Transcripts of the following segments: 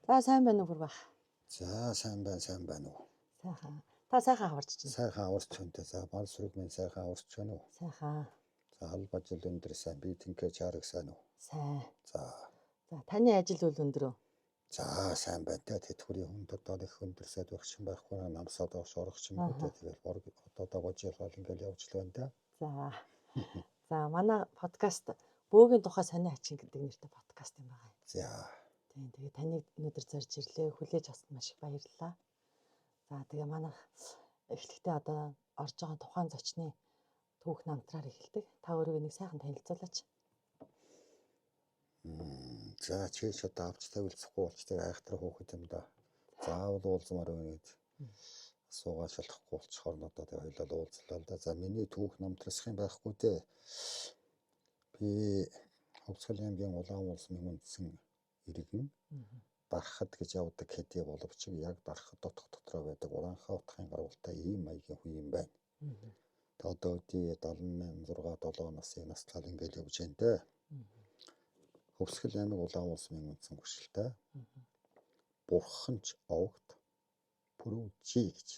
За сайн байна уу бүр бах. За сайн байна уу? Сайхан. Та сайхан хаварч чинь. Сайхан аварч хүнтэй. За мал сүрэг минь сайхан аварч байна уу? Сайхан. За халба жил өндөр сайн би тэнхээ чараг сайн уу? Сайн. За Таны ажил үйл өндөр үү? за сайн байна те тэтгэврийн хүнд одоо их өндөр сайд байх юм байхгүй намсаад авах орох юм те тэгэл борг одоо дагуулжал ингээл явж л байна те. За. За манай подкаст бөөгийн тухай сони ачин гэдэг нэртэй подкаст юм байна. За Тийм тэгээ таныг өнөөдөр зорж ирлээ. Хүлээж авсанд маш их баярлалаа. За тэгээ манайх эхлэхдээ одоо орж байгаа тухайн зочны түүх намтраар эхэлдэг. Та өөрийгөө нэг сайхан танилцуулаач. за чийч одоо авч тавилцахгүй болчтой айхтар хөөхөд юм да. Заавал уулзмаар байна гэж асуугаа шалахгүй болчихоор нь одоо тэгээ хоёлаа уулзлаа л да. За миний түүх намтрасах юм байхгүй дээ. Би Хөвсгөл аймгийн Улаан улс мөнгөндсөн иргэн Дархад гэж явдаг хэдий боловч яг Дархад дотроо байдаг Уранхай утгын гарвалтай ийм маягийн хүн юм байна. Тэ одоо үдий 78 6 7 насны наслал ингээл явж байна те. Хөвсгөл аймаг Улаан улс мөнгөндсөн гүшилтэй. Бурханч овогт Пүрүжи гэж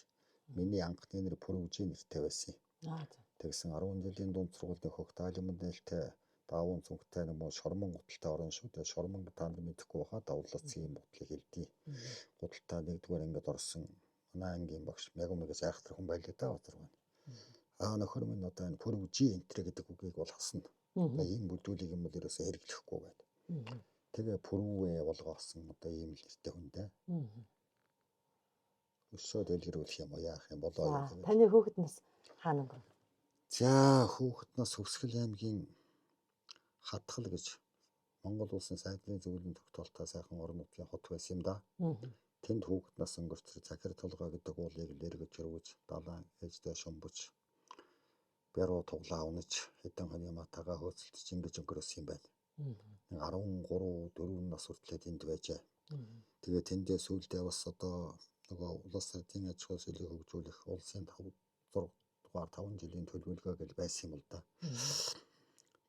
миний анхны нэр Пүрүжи нэртэй байсан юм. Тэгсэн 10 жилийн дунд сургуулийн хөгт айлмын нээлттэй даавын цүнхтэй нэг мөн шормон гуталтай орон шүү дээ. Шормон таанд мэдэхгүй хаа давлацгийн юм бодлыг хэлдэг. Гуталтай нэгдүгээр ингээд орсон манай ангийн багш Мягмагс айхтар хүн байлаа да оторгоо. Нөхөр минь одоо энэ Пүрүжи энтэр гэдэг үгийг бол хасна. Ийм бүдүүлэг юм бол ерөөсөө хэрэглэхгүй байд. Тэгээ Пүрүвэ болгоосон одоо ийм л нэртэй хүн дээ. Өсөө дэлгэрүүлэх юм уу яах юм болоо. Таны хүүхэд нас хаана өнгөрөв? За хүүхэд нас Хөвсгөл аймгийн Хатгал гэж Монгол улсын сайдын зөвлөлийн тогтоолтой сайхан орон нутгийн хот байсан юм да. Тэнд хүүхэд нас өнгөрч Захир толгой гэдэг уулыг лэргэж өргөж далайн ээждээ шумбаж бяруу туглаа унаж хэдэн хоны матагаа хөөцөлдөж ингэж өнгөрөөсөн юм байна. 13 4 нас хүртлээр тэнд байжээ. Тэгээ тэндээ сүүлдээ бас одоо нөгөө улс ордын аж ахуй соёлыг хөгжүүлэх улсын 5 жилийн төлөвлөгөө гэж байсан юм л да.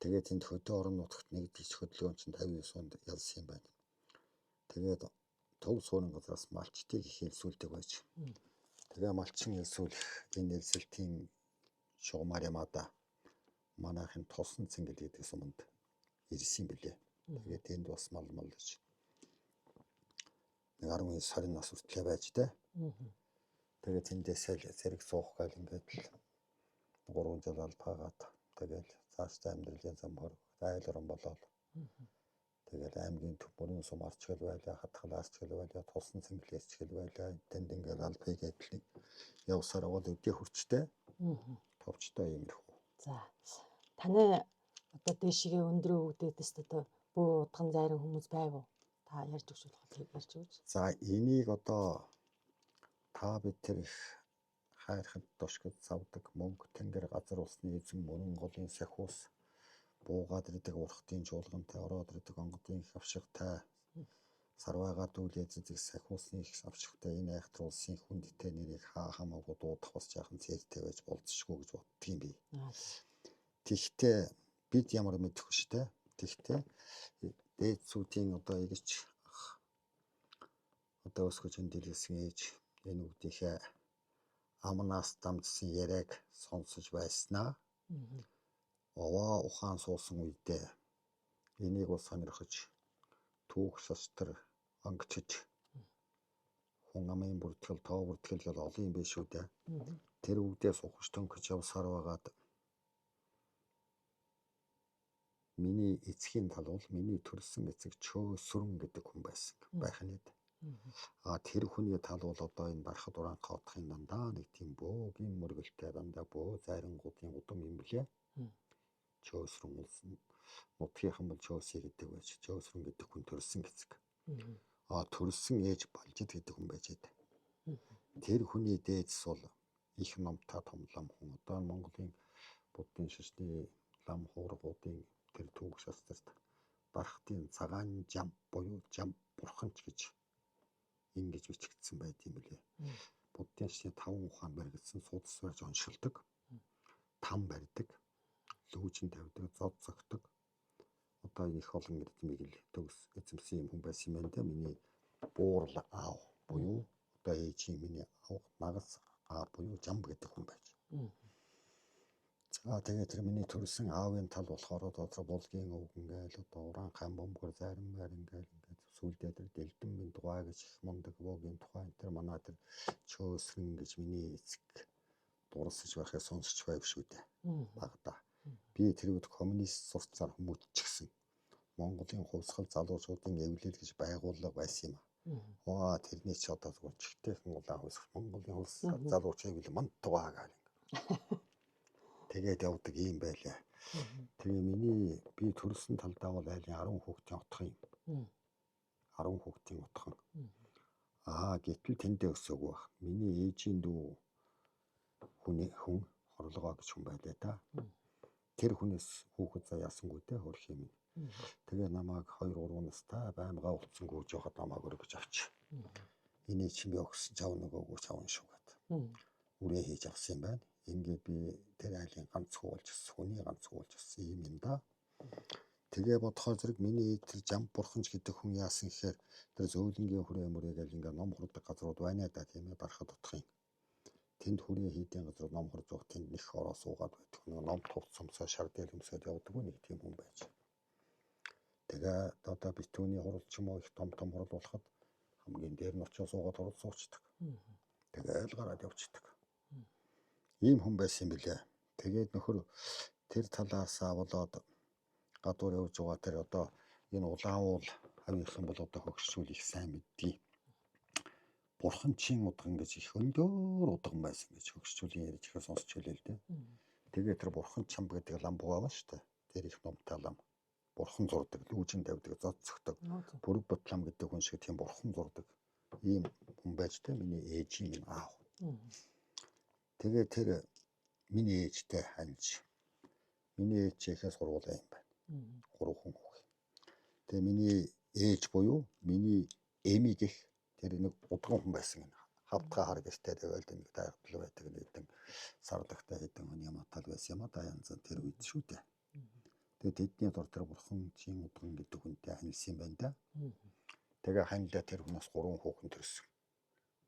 Тэгээд тэнд хөдөө орон нутагт нэгдэж хөдөлгөөн чинь 59 онд ялсан юм байна. Тэгээд төв суурин газраас малчтыг их элсүүлдэг байж. Тэгээ малчин элсүүлэх энэ элсэлтийн шугамар ямаада манайхын тосон цэнгэл гэдэг суманд ирсэн билээ. Тэгээд энд бас малж 19 сарын нас хүртлээр байж тээ. Тэгээд тэндээсээ зэрэг суух гал ингээд 3 жил албаагаад тэгээд цаашдаа амьдралын зам хорог айлран болоод тэгээд аймгийн төв бүрийн сум арчгал байлаа, хатгал арчгал байлаа, тусан цэнгэлээс чгэл байлаа. Тэнд ингээд албыг эдлэг явсаар бол өдөө хүрчтэй. Товчтой иймэрхүү. За таны одоо дэшигээ өндрөө өгдөөс одоо бөө удган зайран хүмүүс байв уу? Та ярьж өгч болох ярьж өгч. За энийг одоо та бид тэр их хайрхад тошгод савдаг мөнгө тэнгэр газар усны эзэн мөрөн голын сахиус буугаад ирдэг урхтын чуулгантай ороод ирдэг онгодын их авшигтай сарвайгаа дүүлээ зэзэг сахиусны их авшигтай энэ айхтар улсын хүндтэй нэрийг хаа хамаагүй дуудах бас жаахан цээртэй байж болцсошгүй гэж боддгийн би. Тэгтээ бид ямар мэдэх вэ те. Тэгтээ дээд сүүдийн одоо эгч одоо өсгөж хөндлөсөн ээж энэ үгдийнхээ амнаас дамжсан яриаг сонсож байснаа. Овоо ухаан суусан үедээ энийг бол сонирхож түүх шостор онгочж хүн амын бүртгэл тоо бүртгэл гэл олон юм биш үү дээ. Тэр үгдээс ухаж төнгөж явсаар байгаад миний эцгийн тал бол миний төрсэн эцэг Чөөсүрэн гэдэг хүн байсан байх нь. Тэр хүний тал бол одоо энэ Дархад Уранхай утгын дандаа нэг тийм бөөгийн мөргөлтэй дандаа бөө зайрангуудын удам юм блэ. Чөөсүрэн улсын нутгийнхан бол Чөөсий гэдэг байж Чөөсүрэн гэдэг хүн төрсэн гэцэг. Төрсэн ээж Балжид гэдэг хүн байж дээ. Тэр хүний дээдс бол их номтой том лам хүн. Одоо Монголын буддын шашны лам хуургуудын тэр түүх шастрт Дархтын цагаан жам буюу жам бурханч гэж ингэж бичигдсэн байт юм билээ. Буддын шашны 5 ухаан баригдсан судас барьж оншилдог. Там барьдаг. Лүүжин тавьдаг, зод зогтдог. Одоо их олон эрдмийг л төгс эзэмсэн юм хүн байсан юм байна да. Миний буурал аав буюу одоо ээжийн миний аав нагас аав буюу жамб гэдэг хүн байж. За тэгээд тэр миний төрсэн аавын тал болохоор одоо булгийн өвг ингээл одоо уран хаан бомбгор зарим ингээл сүлдээ тэр дэлдэн тухай гэж их мундаг вогийн тухай тэр манай тэр чөөсрэн гэж миний эцэг дурсаж байхыг сонсч байв шүү дээ. Багада. Би тэр үед коммунист сурцаар хүмүүжчихсэн. Монголын хувьсгал залуучуудын эвлэл гэж байгууллага байсан юм аа. Тэрний ч одоо зүгээр чигтэйхэн улаан хувьсгал Монголын хувьсгал залуучууд эвлэл мантугаа гал. Тэгээд явдаг юм байлаа. Тэгээ миний би төрсэн талдаа бол айлын 10 хүүхдийн отхон юм. 10 хүүхдийн отхон. Гэтэл тэндээ өсөөгүй баг. Миний ээжийн дүү хүн хорлогоо гэж хүн байлаа да. Тэр хүнээс хүүхэд заяасангүй дээ хөрх юм. Тэгээ намайг 2-3 настай баймгаа улцсан гүйж явахад намайг өргөж авч. Энийг чи би өгсөн чав нөгөөгүй чавн шүү гэд. Үрээ хийж авсан юм байна. Ингээд би тэр айлын ганц хүү болж өссөн, хүний ганц хүү болж өссөн юм да. Тэгээ бодохоор зэрэг миний тэр жамп бурханч гэдэг хүн яасан гэхээр тэр зөөлөнгийн хүрээ мөрөөгөл ингээд ном хурдаг газрууд байна да тийм ээ дарахад утах юм. Тэнд хүрээ хийдийн газар ном хурж явах тэнд нэг ороо суугаад байдаг. Ном товцсомсоо шар дээр юмсаад явдаг нэг тийм хүн байж. Тэгээ одоо битүүний хурал ч юм уу их том хурал болоход хамгийн дээр нь очиж суугаад хурал суучдаг. Тэгээл гараад явчихдаг. Ийм хүн байсан юм билээ. Тэгээд нөхөр тэр талаасаа болоод гадуур явж байгаа тэр одоо энэ улаан уул хавийнхан бол одоо хөгшчүүл их сайн мэддэг. Бурханчийн удган гэж их өндөр удган байсан гэж хөгшчүүлийн ярьж ихэ сонсч үлээ л дээ. Тэгээд тэр бурхан чамб гэдэг лам бугааваа шүү дээ. Тэр их номтой лам. Бурхан зурдаг, лүүжин тавьдаг, зод цогтөг. Бүрэг ботлам гэдэг хүн шиг тийм бурхан зурдаг. Ийм хүн байж дээ миний ээжийн аав. Тэгээ тэр миний ээжтэй ханж. Миний ээж ихээс сургуулаа юм байна. 3 хүн хөх. Тэгээ миний ээж буюу миний эми гэх тэр нэг удган хүн байсан гэнэ. Хавтгай хар гэртэй тэгэл нэг дайгтал байдаг нэгэн сардагтай хэдэн хүн юм атал байсан юм да янз тэр үед шүү дээ. Тэгээ тэдний дор тэр бурхан чин удган гэдэг хүнтэй ханилсан юм байна да. Тэгээ ханилаа тэр хүнээс 3 хүүхэн төрсөн.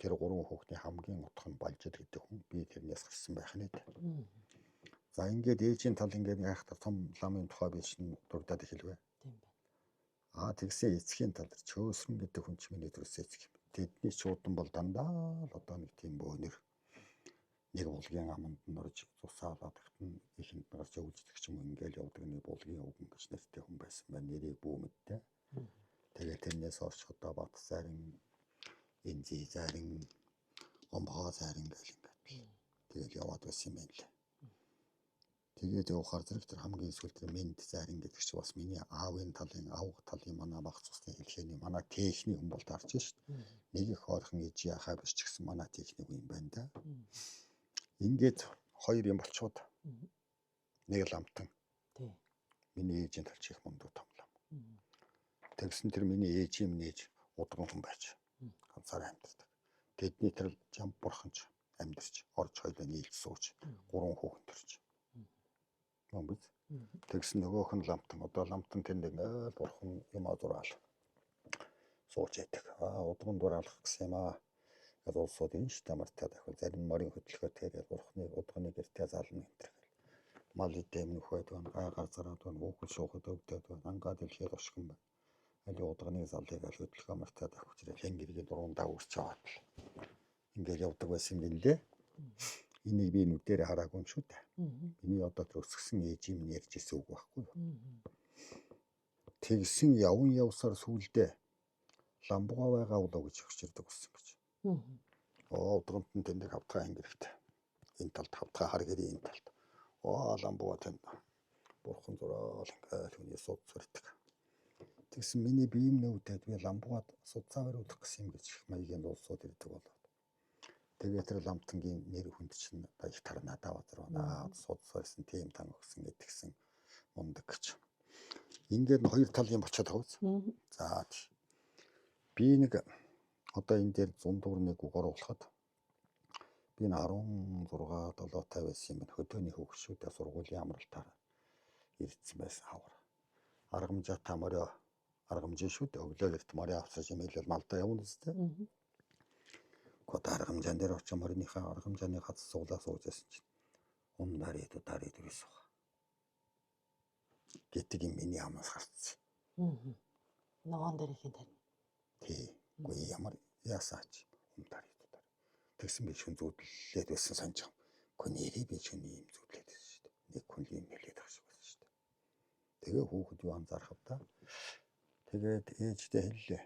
Тэр 3 хүүхдийн хамгийн утга нь Балжид гэдэг хүн би тэрнээс гарсан байх нь. За ингээд ээжийн тал ингээд гайхтар том ламын тухай би чинь дурдаад эхэлвэ. Тийм байна. Тэгсэн эцгийн тал чөөсрөн гэдэг хүн ч миний төрсөн эцэг юм. Тэдний чуудан бол дандаа л одоо нэг тийм бөөнөр нэг булгийн аманд норж цусаалаад ихтэн ихэнд нарч өвлждэг ч юм ингээл явдаг нэг булгийн өвгөн гэж нэртэй хүн байсан байна. Нэрийг бүү мэдтэй. Тэгээ тэрнээс орч одоо бат зарин энзи зарин омхоо зарин гэл ингээд. Тэгэл яваад байсан юм байна лээ. Тэгээд явахаар зэрэг тэр хамгийн сүүлд тэр мэд зарин гэдэг чи бас миний аавын талын авга талын манай багц усны хэлхээний манай техник хүн бол таарч шүү дээ. Нэг их хоорхон ээж яхаа биш ч гэсэн манай техник юм байна да. Ингээд 2 юм болчоод нэг ламтан. Тийм. Миний ээжийн талч их мундаг том лам. Тэгсэн тэр миний ээжийн нээж удган хүн байж ганцаараа амьдардаг. Тэдний тэр жамп бурханч амьдарч орж хойлоо нийлж сууж 3 хүүхэн төрж. Момбиз. Тэгсэн нөгөөх нь ламтан. Одоо ламтан тэнд ингээл бурхан юм азураал. Сууж яадаг. Удган дураалах гэсэн юм аа. Гэтэл улсууд энэ ч тамартай дахил зарим морин хөдөлгөөтэй гэж бурханы удганы гэртээ зална гэнтэр. Мал идэм нөх байдаг. Гайгаар зараад байна. Хүүхэд шуухад өвдөд байна. Ангаа дэлхийд оршигон байна. Али удганы залыг аль хөдөлгөө мартай дахих учраас хэн гэргийн дуруундаа үрч аваад л. Ингээл явдаг байсан юм лээ. Энийг би нүдээр хараагүй юм шүү дээ. Миний одоо тэр өсгсөн ээж юм ярьж ирсэн үг байхгүй юу. Тэгсэн явсаар сүулдэ ламбуга байгаа болоо гэж хөчөрдөг болсон гэж. Удганд нь тэндээ хавтгай ангирхтэй. Энэ талд хавтгай хар гэрийн энэ талд. Ламбуга тэнд бурхан зураал ингээл хүний суд сурдаг. Тэгсэн миний биеийн нөвдөд би ламбугад судцаа бариулах гэсэн юм гэж их маягийн улсууд ирдэг болоо. Тэгээ тэр ламтангийн нэр хүнд чинь их тарнадаа базар суд сойсон тийм тань өгсөн гэдгсэн мундаг гэж. Ингээд 2 тал юм болчиход байгаа. За би нэг одоо энэ дээр зундуур нэг үг оруулахад би 16 7 байсан юм. Хөдөөний хөвгшүүдээ сургуулийн амралтаар ирсэн байсан хавар. Аргамжаатай морио аргамжийн шүү дээ. Өглөө гэрт морь авчирч имэйл малдаа явна үстэй. Гот аргамжаан дээр очиж морийнхаа аргамжааны хаз суулаа суужсэн чинь дарид үрээс уу. Гэтэг юм миний амнаас гарцсан. Ногоон дээр ихийн тарин. Тий. Үгүй ямар яасаач дарид. Тэгсэн би шүн зүудлээд байсан санаж байгаа. Гэхдээ нэрий би шүн юм зүудлээд байсан шүү дээ. Нэг хүн юм хэлээд байгаа шиг байсан шүү дээ. Тэгээ хүүхэд юу анзаархав та. Тэгээд ээжтэй хэллээ.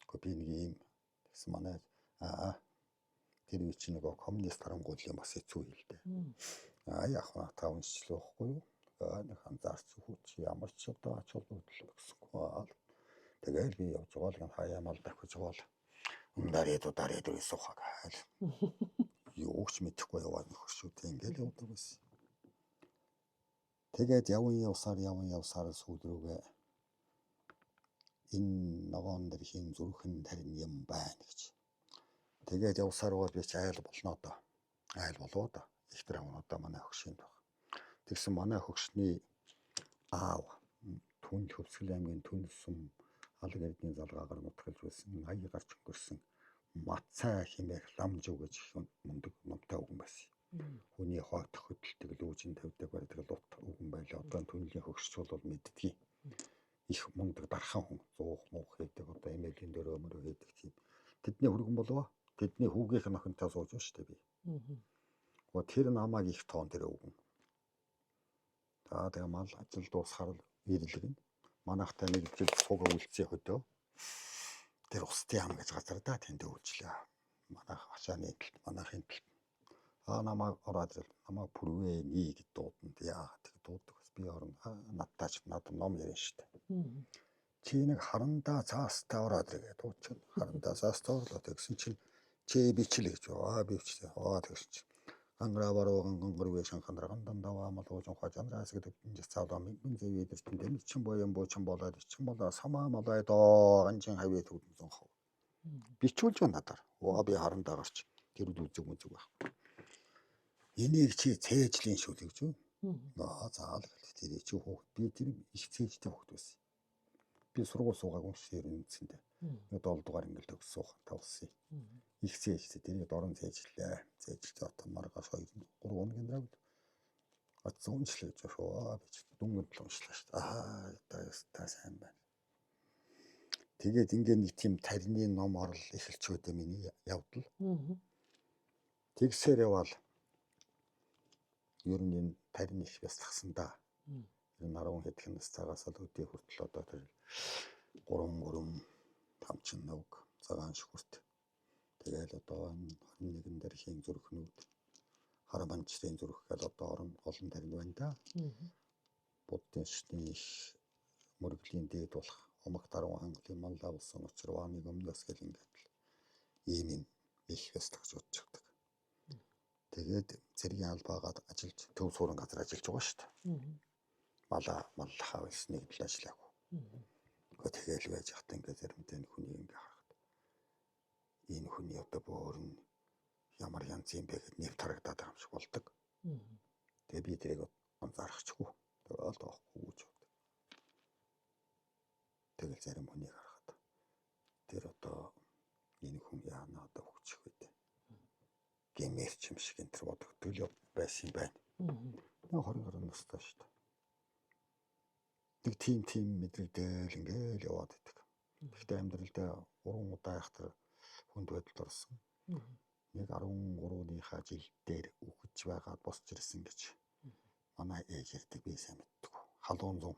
Гэхдээ би нэг юм гэсэн манай тэр үе чинь нөгөө коммунист харангуул юм бас хэцүү хэлдэг. Яг та уншчлаа байхгүй юу? Нэг анзаарч хүүч ямар ч одоо ач холбогдол өгсөнгүй. Тэгээд би явж байгаа л хаяа мал давхиж байгаа л дарид үрээс ухаг. Юу ч мэдэхгүй яваад нөхөр шүү дээ. Ингээл явдаг байсан. Тэгээд явсаар сүүл рүүгээ энэ ногоон дэрхийн зүрхэн тарин юм байна гэж. Тэгээд явсаар би ч айл болно одоо. Айл болоо да. Их тэр авнуудаа манай хөгшинд баг. Тэгсэн манай хөгшний аав Түн Хөвсгөл аймгийн Түн сум алга эрдний залгаагаар нутгалж байсан 80 гарч өнгөрсөн Мацай химээх ламжуу гэж мундаг номтой үгэн байсан. Хүний хойт хөдөлтөг лүүжин тавьдаг байдаг л ут үгэн байлаа. Одоо Түнлийн хөгшч бол мэддгийг. Их мундаг дархан хүн зуух муух хийдэг одоо эмээлийн дөрөө мөрөө хийдэг тийм. Тэдний хөргөн болов. Тэдний хүүгийнх нь охинтой сууж байна шүү дээ би. Тэр намайг их тоон дээр өгөн. Тэгээ мал ажил дуусахаар ирлэгэн. Манайхтай нэг жил цуг үлцээ хөдөө. Тэр устын ам гэж газар да тэнд үйлчлээ. Манайх ачааны талд манайхын талд. Намайг ороод намайг бүрвээ ний гэд дууданд яа тэг дууддаг бас би орно. Надтаач надад ном ярина шүү дээ. Чи нэг харандаа цаастаа ороод ирэгээ дуудчихна. Харандаа цаастаа орлоо тэгсэн чинь чи бичлээ гэж би бичлээ. Тэгсэн чинь анграварогон гонгорвэ шанхандраган дандава малгож хажанраас гэдэг энэ цаалаа минь зэвэдэр чинь дэмж чин боён буучин болоод чин болоо самаа малай доо анжин хавьяа төгдсөн хав. Бичүүлж байна надаар. Би харандаа гарч тэр үзэг байх. Энийг чи цээжлийн шүү гэж юу? Заал тэр чи хүүхд би тэр их цээжтэй хүүхд байсан. Би сургууль суугаагүй шир үнцэндээ. 7 дугаар ангилд төгссөн тавсан. Их цээжтэй тэрийг дорн цээжлээ. Цээжтэй одоо маргааш 2 3 хоногийн дараа атсан уншлаа гэж шүү. Би дүнгэнд л уншлаа шүү дээ. Та сайн байна. Тэгээд ингээд нэг тийм тарины ном орол эхэлч өдөө миний явдал. Тэгсээр явал ер нь энэ тарины их бясалгасан да. Энэ 10 хэдхэн настай л өдөө хүртэл одоо тэр 3 тамчин нүг цагаан шүхэрт. Тэгээд одоо 21 дэрхийн зүрхнүүд хараманчрын зүрх гэдэг одоо олон тарин байна да. Буддын шүтний мөрөглийн дээд болох омог даруун англын манлаа болсон учраас нэг өмнөөс гэл ингээд ийм их бясалгаж удчихдаг. Тэгээд цэргийн албаагаад ажиллаж төв суурин газар ажиллаж байгаа шүү дээ. Маллахаа байсныг л ажиллаагүй. Тэгэл байж хат ингээд заримдаа хүний ингээд харахад энэ хүний одоо бүр нь ямар янз юм бэ гэд нэв тарагдаад байгаа юм шиг болдог. Тэгээ би тэрийг анзаарчихгүй. Тэгээд тоохгүй гэж бод. Тэгэл зарим хүнийг харахад тэр одоо энэ хүн яана одоо хөвчих үү. Гэмэрч юм шиг энэ төр бодогдол байсан юм байна. 20 настай шүү дээ. Нэг тийм мэдрэгдэл ингээл яваад байдаг. Гэхдээ амьдралдаа 3 удаа ихтер хүнд байдалд орсон. Нэг 13-ийнхаа жил дээр үхэж байгаад босч ирсэн гэж манай ээж ярьдаг би сайн мэддэг. Халуун зам.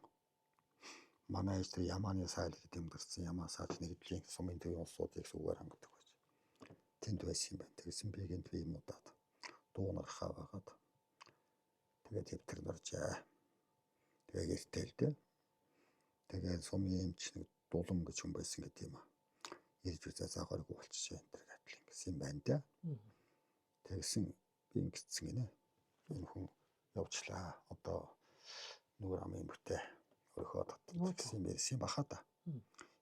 Манай ээж тэр Ямааны сайл гэдэг юм дэрсэн Ямаасаач нэгдлийн сумын төвийн улсуудыг сүгээр хангадаг байж. Тэнд байсан юм байна. Тэгсэн би гэнт би юм удаад дуунархаа байгаад тэгээд төвтөр норжээ. Тэгээ гэртэлдэ. Тэгээд сумын эмч нэг дулам гэж хүн байсан гэдэг юм аа. Ирж үзээ заагааргүй болчихжээ энэ төр гэтэл ингэсэн юм байна да. Тэгсэн би ингэсэн гинэ. Энэ хүн явчлаа. Одоо нүгэр амын бүтээ өрхөө татдаг гэсэн байсан баха да.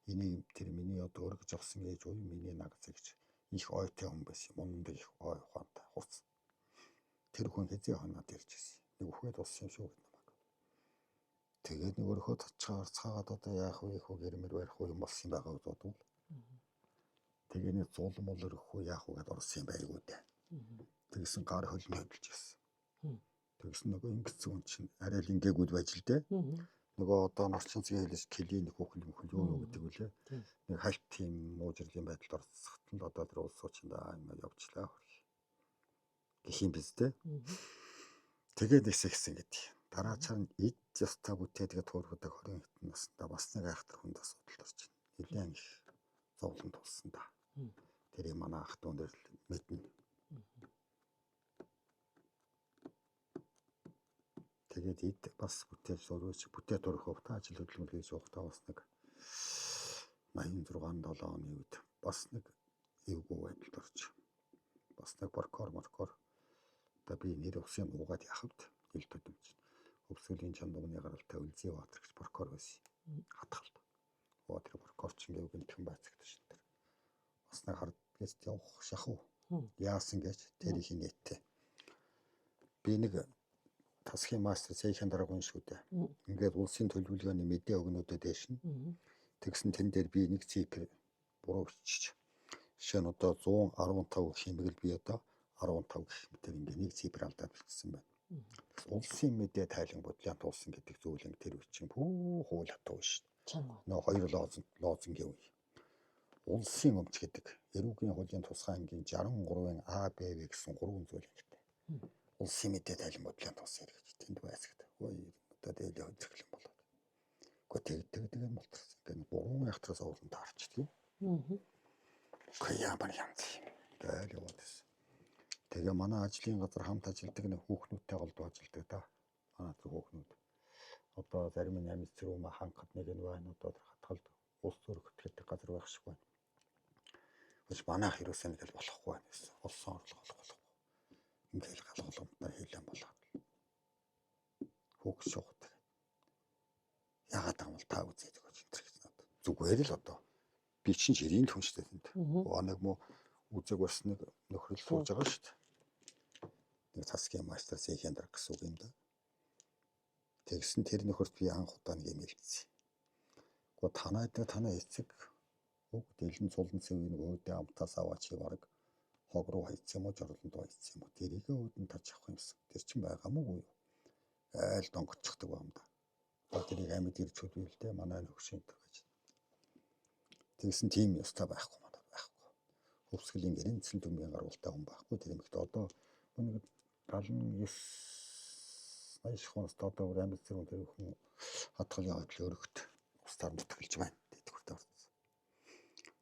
Энийг тэр миний одоо өргөж авсан ээж уу миний нагц гэж их ойтой хүн байсан. Мундаг их ой ухаантай хурц. Тэр хүн хэзээ ханаад ирж ирсэн. Нэг үхээд болсон юм шүү гэдэг намайг. Тэгээд нэг өөрийнхөө татчаар цаагаад одоо яах вэ гэрмэр барих уу юм болсон байгаа гэж бодвол тэгээ нэг зулм бол өрөх үү яах вэ гэдээ орсон юм байггүй дээ. Тэгсэн гар хөлн хөдөлж гисэн. Тэгсэн нөгөө ингэсэн хүн чинь арай л ингээгүүд байж л дээ. Нөгөө одоо орчин цагийн хэлээс клиник хүүхэн юу гэдэг үлээ. Нэг хальт тийм муужралын байдалд орцсохтон одоо тэр улс суучиндаа юм явуулчлаа. Гэх юм биз дээ. Тэгээд ихсэн гэдэг. Дараачаар нь ид ястаа бүтээ тэгээд туурхадаг 20 хэдэн наснда бас нэг айхтар хүнд асуудал орж байна. Нилээн их зовлон тулсан да. Тэр манай ах дүүн дээр мэднэ. Тэгээд ид бас бүтээж сурвч бүтээ турхав та ажил хөдөлмөр хийж явахдаа бас нэг 86 7 оны үед бас нэг эвгүй байдалд орж. Бас нэг боркор та би нэр усын уугаад яхавд ил төдөмж. Өвсгөлийн чандууны гаралтай Үлзий Баатар гэж боркор байсан. Хатгалт. Oo тэр боркорч ингээв гэнтхэн байцагдаг шин тэр. Бас нэг хард гэж явах шахав. Яасан гэж тэр их нэттэй. Би нэг тасхийн мастер цэхийн дараагийн шүү дээ. Ингээд улсын төлөвлөгөөний мэдээ өгнөдөд дэшин. Тэгсэн тэн дээр би нэг цифр буруу бичиж. Жишээ нь одоо 115 гэх юм бэл би одоо 15 гэх мэтэр ингээд нэг цифр алдаад бичсэн байна. Улсын мэдээ тайлан бодлын туулсан гэдэг зүйлэн тэр үчин хууль хатуу шүү дээ. Нөө хоёр лозунгийн үе. Улсын өмч гэдэг эрүүгийн хуулийн тусгай ангийн 63-ын А, Б, В гэсэн 3 зүйл хэрэгтэй. Улсын мэдээ тайлан бодлын тусгай гэж тэнд байцагд. Ой одоо дээлээ хөдөлгөл болоод. Гэхдээ тэгдэг юм болчихсон. Ингээд 3 яхтраас уулан таарчдаг. Гэхдээ ямар янз юм. Гээл яваад байсан. Тэгээ манай ажлын газар хамт ажилдаг нэг хүүхнүүдтэй голдуу ажилдаг да. Манай хүүхнүүд. Одоо зарим нь амис зэрэг хангахад нэг нь байна. Одоо хатгалд ус зөрөх гэдэг газар байх шиг байна. Гэж манайх юусэн гэж болохгүй байна гэсэн. Улсын орлого болохгүй. Ингээл галголомтоор хийлэн болоод. Хүүхс шугад. Ягаад гамал та үзээд гэж энэ гэж надад. Зүгээр л одоо би чинь жирийн л хүн шүү дээ тэнд. Нэг муу үзэг бас нэг нөхрөл сууж байгаа шүү дээ. Нэг тасгийн мастер цэхийн дарга гэсэн үг юм да. Тэгсэн тэр нөхөрт би анх удаа нэг юм хэлсэн. Гэхдээ танаа эцэг үг дэлэн цулан цэвийн өөдөө амтаас аваач баг хог руу хайцсан юм уу жорлонд хайцсан юм уу тэрийг өөдөн тач авах юмсан. Тэр чинь байгаамгүй юу? Айл донгоччихдаг юм да. Тэрийг амьд ирж хөдөлтэй манай нөхшин тэр гэж. Тэгсэн тийм ёстой байхгүй надад байхгүй. Өвсгөлийн гэрэнцэн дүмгийн гаргалтай хүн байхгүй тэр юм ихтэй одоо нэг 79 80 хоност одоо амьд зэрэг тэр хүн хатгалын хөдөл өргөт устаар нутгалж байна гэдэг хүртэл орсон.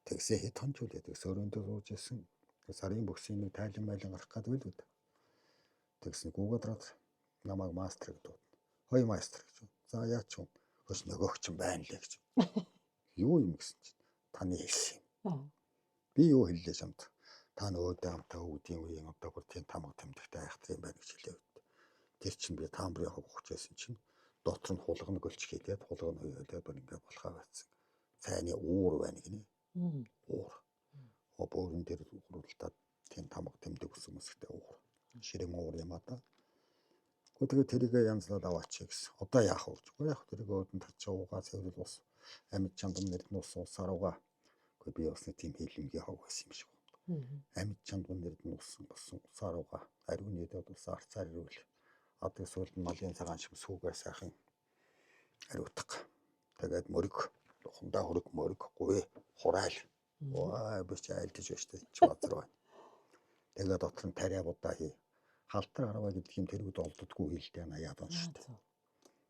Тэгсээ хэд хонжуулаад тэгс өрөөндөө сууж исэн сарын бөксийн нэг тайлан майлан гарах гэдэг үл үү. Тэгсэн гугадраад намайг мастер гэдэг. Хой мастер гэж. За яач юм. Хөөс нөгөөх чинь байна лээ гэж. Юу юм гэсэн чинь таны хэлсэн юм. Би юу хэллээ чамд. Та нөөдөө амтаа үүдийн үеийн одоо бүр тийм тамга тэмдэгтэй айхтар юм байна гэж хэлээ. Тэр чинь би таамрын хог ухчихсан чинь дотор нь хулгана гөлч хийгээд хулгана хоёулаа бүр ингээд болохаа байсан. Цайны уур байна гинэ. Уур. Обоорн дээр хуралдаад тийм тамга тэмдэг өсөн өсгтэй уур. Ширэм уур юм аа. Тэгээд тэрийг янзлаад аваач гэсэн. Одоо яах вэ? Яг тэрийг өөдөн тарчаа уугаа цэвэрл ус. Амьд чандам нэрд нь усаар угаа. Гэхдээ би бас нэг тийм хэлэмгийн хог байсан юм шиг байна. Амьд чандам нэрд нь усаар угаа. Ариун нэдэд ус арцаар ирүүл. Одоо сүүлд нь малын цагаан шиг сүүгээ сайхан ариутга. Тэгээд мөрөг тухандаа хөрөг мөрөг гүй хурайл. Ваа бич айлтж өштэй чи базар байна. Тэгээд дотор нь тариа будаа хий. Халтар харваа гэдэг юм тэрүүд олддгүй хэлтэй наяад он шүү дээ.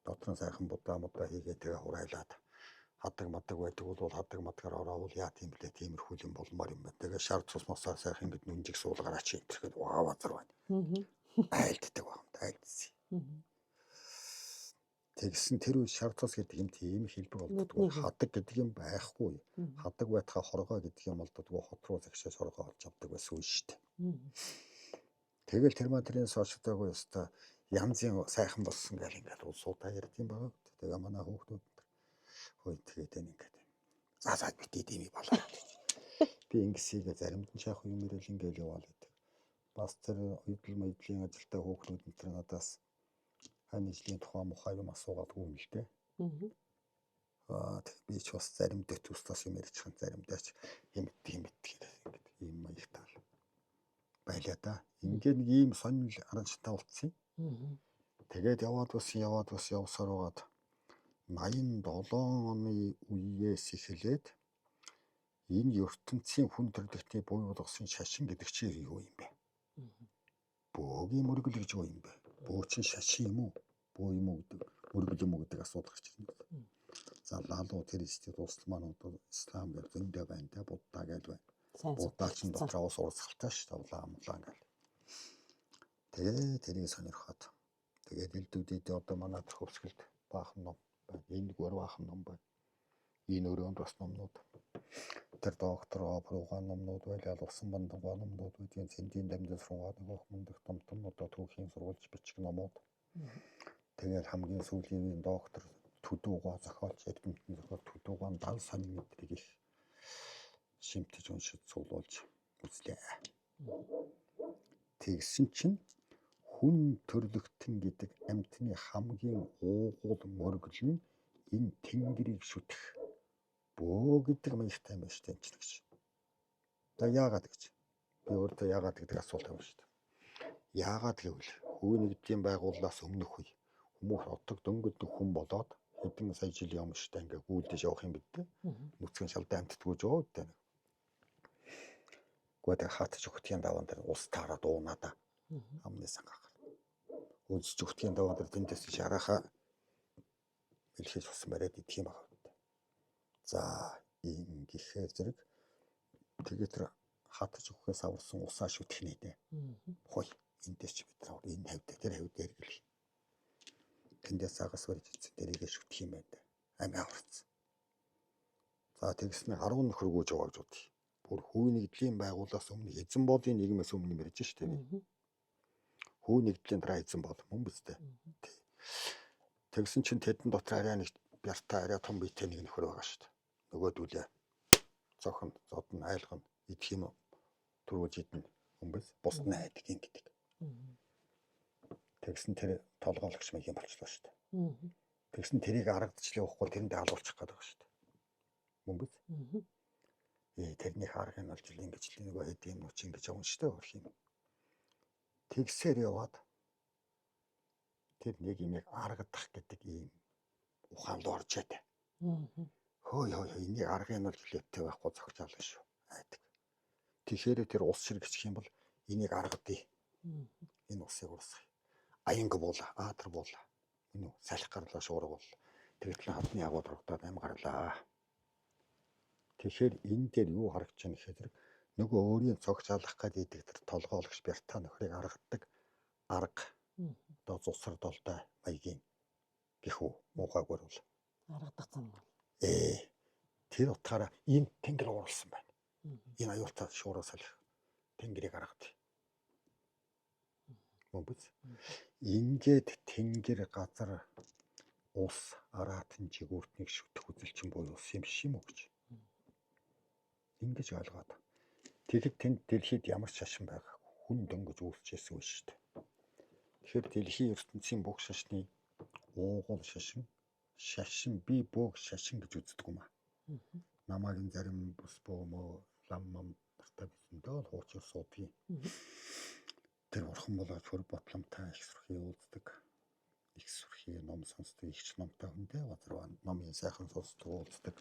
Дотор нь сайхан будаа хийгээ тэгээ хурайлаад хадаг мадаг байдаг бол хадаг мадгаар ороовол яа тийм блэ тиймэрхүү юм болмоор юм байна. Тэгээ шар цус мосоо сайхан ингэ нүнжиг суулгаараа чи ирэхэд ваа базар байна. Айлтдаг байна. Айлтсан. Тэгсэн тэр үе шар цус гэдэг юм тийм хэлбэр болддгүй. Хадаг гэдэг юм байхгүй. Хадаг байтхаа хоргоо гэдэг юм болддгүй. Хот руу загшааш хоргоо олж авдаг байсан шүү дээ. Тэгэл термотрийн сошдоогүй өстой янзын сайхан болсон гэл ингээд улсуудаа ярьд юм байгаа. Тэгээ манай хүүхдүүд хөөе тэгээд ингээд заа битээ дими болоо. Би ингэсийг заримд нь шахах юм ирэл ингээд яваал гэдэг. Бас тэр уйдл мэйдлийн ажилтай хүүхдүүд энэ надаас хань ижлийн тухайн мухай юм асуугаадгүй юм л дээ. Би ч бас заримдаа төслөөс юм ярьж хань заримдаа ч хэмт гэдэг ийм маягтай байлаа да. Ингээд нэг ийм сонир аранчтай болцсон. Тэгээд явсаар байгаад 87 оны үеэс эхлээд энэ ертөнцийн хүн төрлөختний бий болгосон шашин гэдэг чинь юу юм бэ? Бөөгийн мөргөл гэж юу юм бэ? Бөө чинь шашин юм уу? Бөө юм уу гэдэг мөргөл юм уу гэдэг асуудал гарч ирнэ. За лалуу террористүүд улс манууд ислам гэл зөндөө байна те будда гэл байна. Будда ч дотроо ус урсгалтай ш тавлаа амлаа гэл. Тэгээ тэрийг сонирхоод тэгээд элдвүүдээ одоо манай төвсгөлд баахан ном байна. Энэ гөр баахан ном байна. Энэ өрөөнд бас номнууд. Тэр доктор Опруган номнууд байлаа усан бандан номнууд үгүй цэндийн дамжин сургаад нэг мөндөх томтом одоо түүхийн сурвалж бичих номууд. Тэгээд хамгийн сүүлийн доктор төдөөгөө зохиолч эрдэмтэн зохиол төдөөгөө дан саний мэдрийг их шимтэж уншиж цуглуулж үзлээ. Тэгсэн чинь хүн төрлөختөн гэдэг амьтны хамгийн уугуул мөргөл нь энэ тэнгэрийг шүтэх бөө гэдэг маягтай байна шүү дээ гэж. За яагаад гэж? Би өөртөө яагаад гэдэг асуулт тавина шүү дээ. Яагаад гэвэл хүү нэгдлийн байгууллаас өмнөх үе хүмүүс отог дөнгөд хүн болоод хэдэн сая жилийн өмнө шүү дээ ингээ гүйлдэж явах юм бид тэ. Нүцгэн шалдаа амттдгүй жоо гэдэг. Гүйтэ хатж өгтгийн даваан дээр ус таараад уунаа. Амны сангаах. Үзэж өгтгийн даваан дээр тэндээс шарахаа илхэж усан бариад идэх юм аа. За ингэхээр зэрэг тэгээд тэр хатж өгөхөөс аварсан усаа шүтэх нэ дээ. Хой эндээс ч бид нар энэ хавьд тэр хавьд ярил. Тэндээс агас барьж ирсэн дэрийгээ шүтэх юм байна. Ами аварцсан. За тэгснэ 10 нөхөр гүйж байгаа гэж бодъё. Бүр хүү нэгдлийн байгууллаас өмнө эзэн боолын нийгмээс өмнө мэрэж штэ. Хүү нэгдлийн дараа эзэн бол мөн биз дээ. Тэгсэн чинь тэдэн дотор арай нэг бяртаа арай том биетэй нэг нөхөр байгаа штэ. Нөгөөдүүлээ. Зохон, зодон, айлган идэх юм төрүүлж идэнэ. Хүмүүс бус найдаг юм гэдэг. Тэгсэн тэр толгойлогч маяг юм болчлоо шүү дээ. Тэгсэн тэрийг аргадчлаа явахгүй тэрэндээ алуулчих гээд байгаа шүү дээ. Мөн биз? Тэрний харгын болж л ингэж л нөгөө хэд юм уу чи ингэж явна шүү дээ хөрх юм. Тэгсээр яваад тэр нэг юм яг аргадах гэдэг ийм ухаанд орж ядаа. Хөөе энийг аргын болж лептэй байхгүй зогч алга шүү. Айдаг. Тэгэхээр тэр ус ширгэж юм бол энийг аргадъя. Энэ усыг урсгая. Аянг буула, аатар буула. Энэ салхи гарлаа шуурга бол. Тэгтэл хатны агууд рогдоод ам гарлаа. Тэгэхээр энэ дээр юу харагдаж байна гэхээр нөгөө өөрийн цогц алах гэдэг тэр толгойлогч бяртаа нөхрийг аргадаг арга. Одоо цусар долтой маягийн гэх үү муухайгаар бол аргадаг зам. Тэр утгаараа энэ тэнгэр ууралсан байна. Энэ аюултай шуурга салхи тэнгэрийг аргадаг. Мөбөц. Ингээд тэнгэр газар ус араатан жигүүртнийг шүтэх үзэлчин буюу ус юм шим үү гэж. Ингэж ойлгоод. Тэгэхэд тэнд дэлхийд ямар ч шашин байгаа хүн дөнгөж үүсчихсэн үү шүү дээ. Тэгэхээр дэлхийн ертөнцийн бүх шашны уугуул шашин би бүх шашин гэж үздэг юм аа. Намаагийн зарим бус бөөмөө лам нартай бидэндээ хуучир суудгийг. Тэр орхон болоод хөр ботломтой их сурхий уулздаг. Их сурхий ном сонсдог, ихч номтой хүндээ базар номын сайхан сонсдог уулздаг.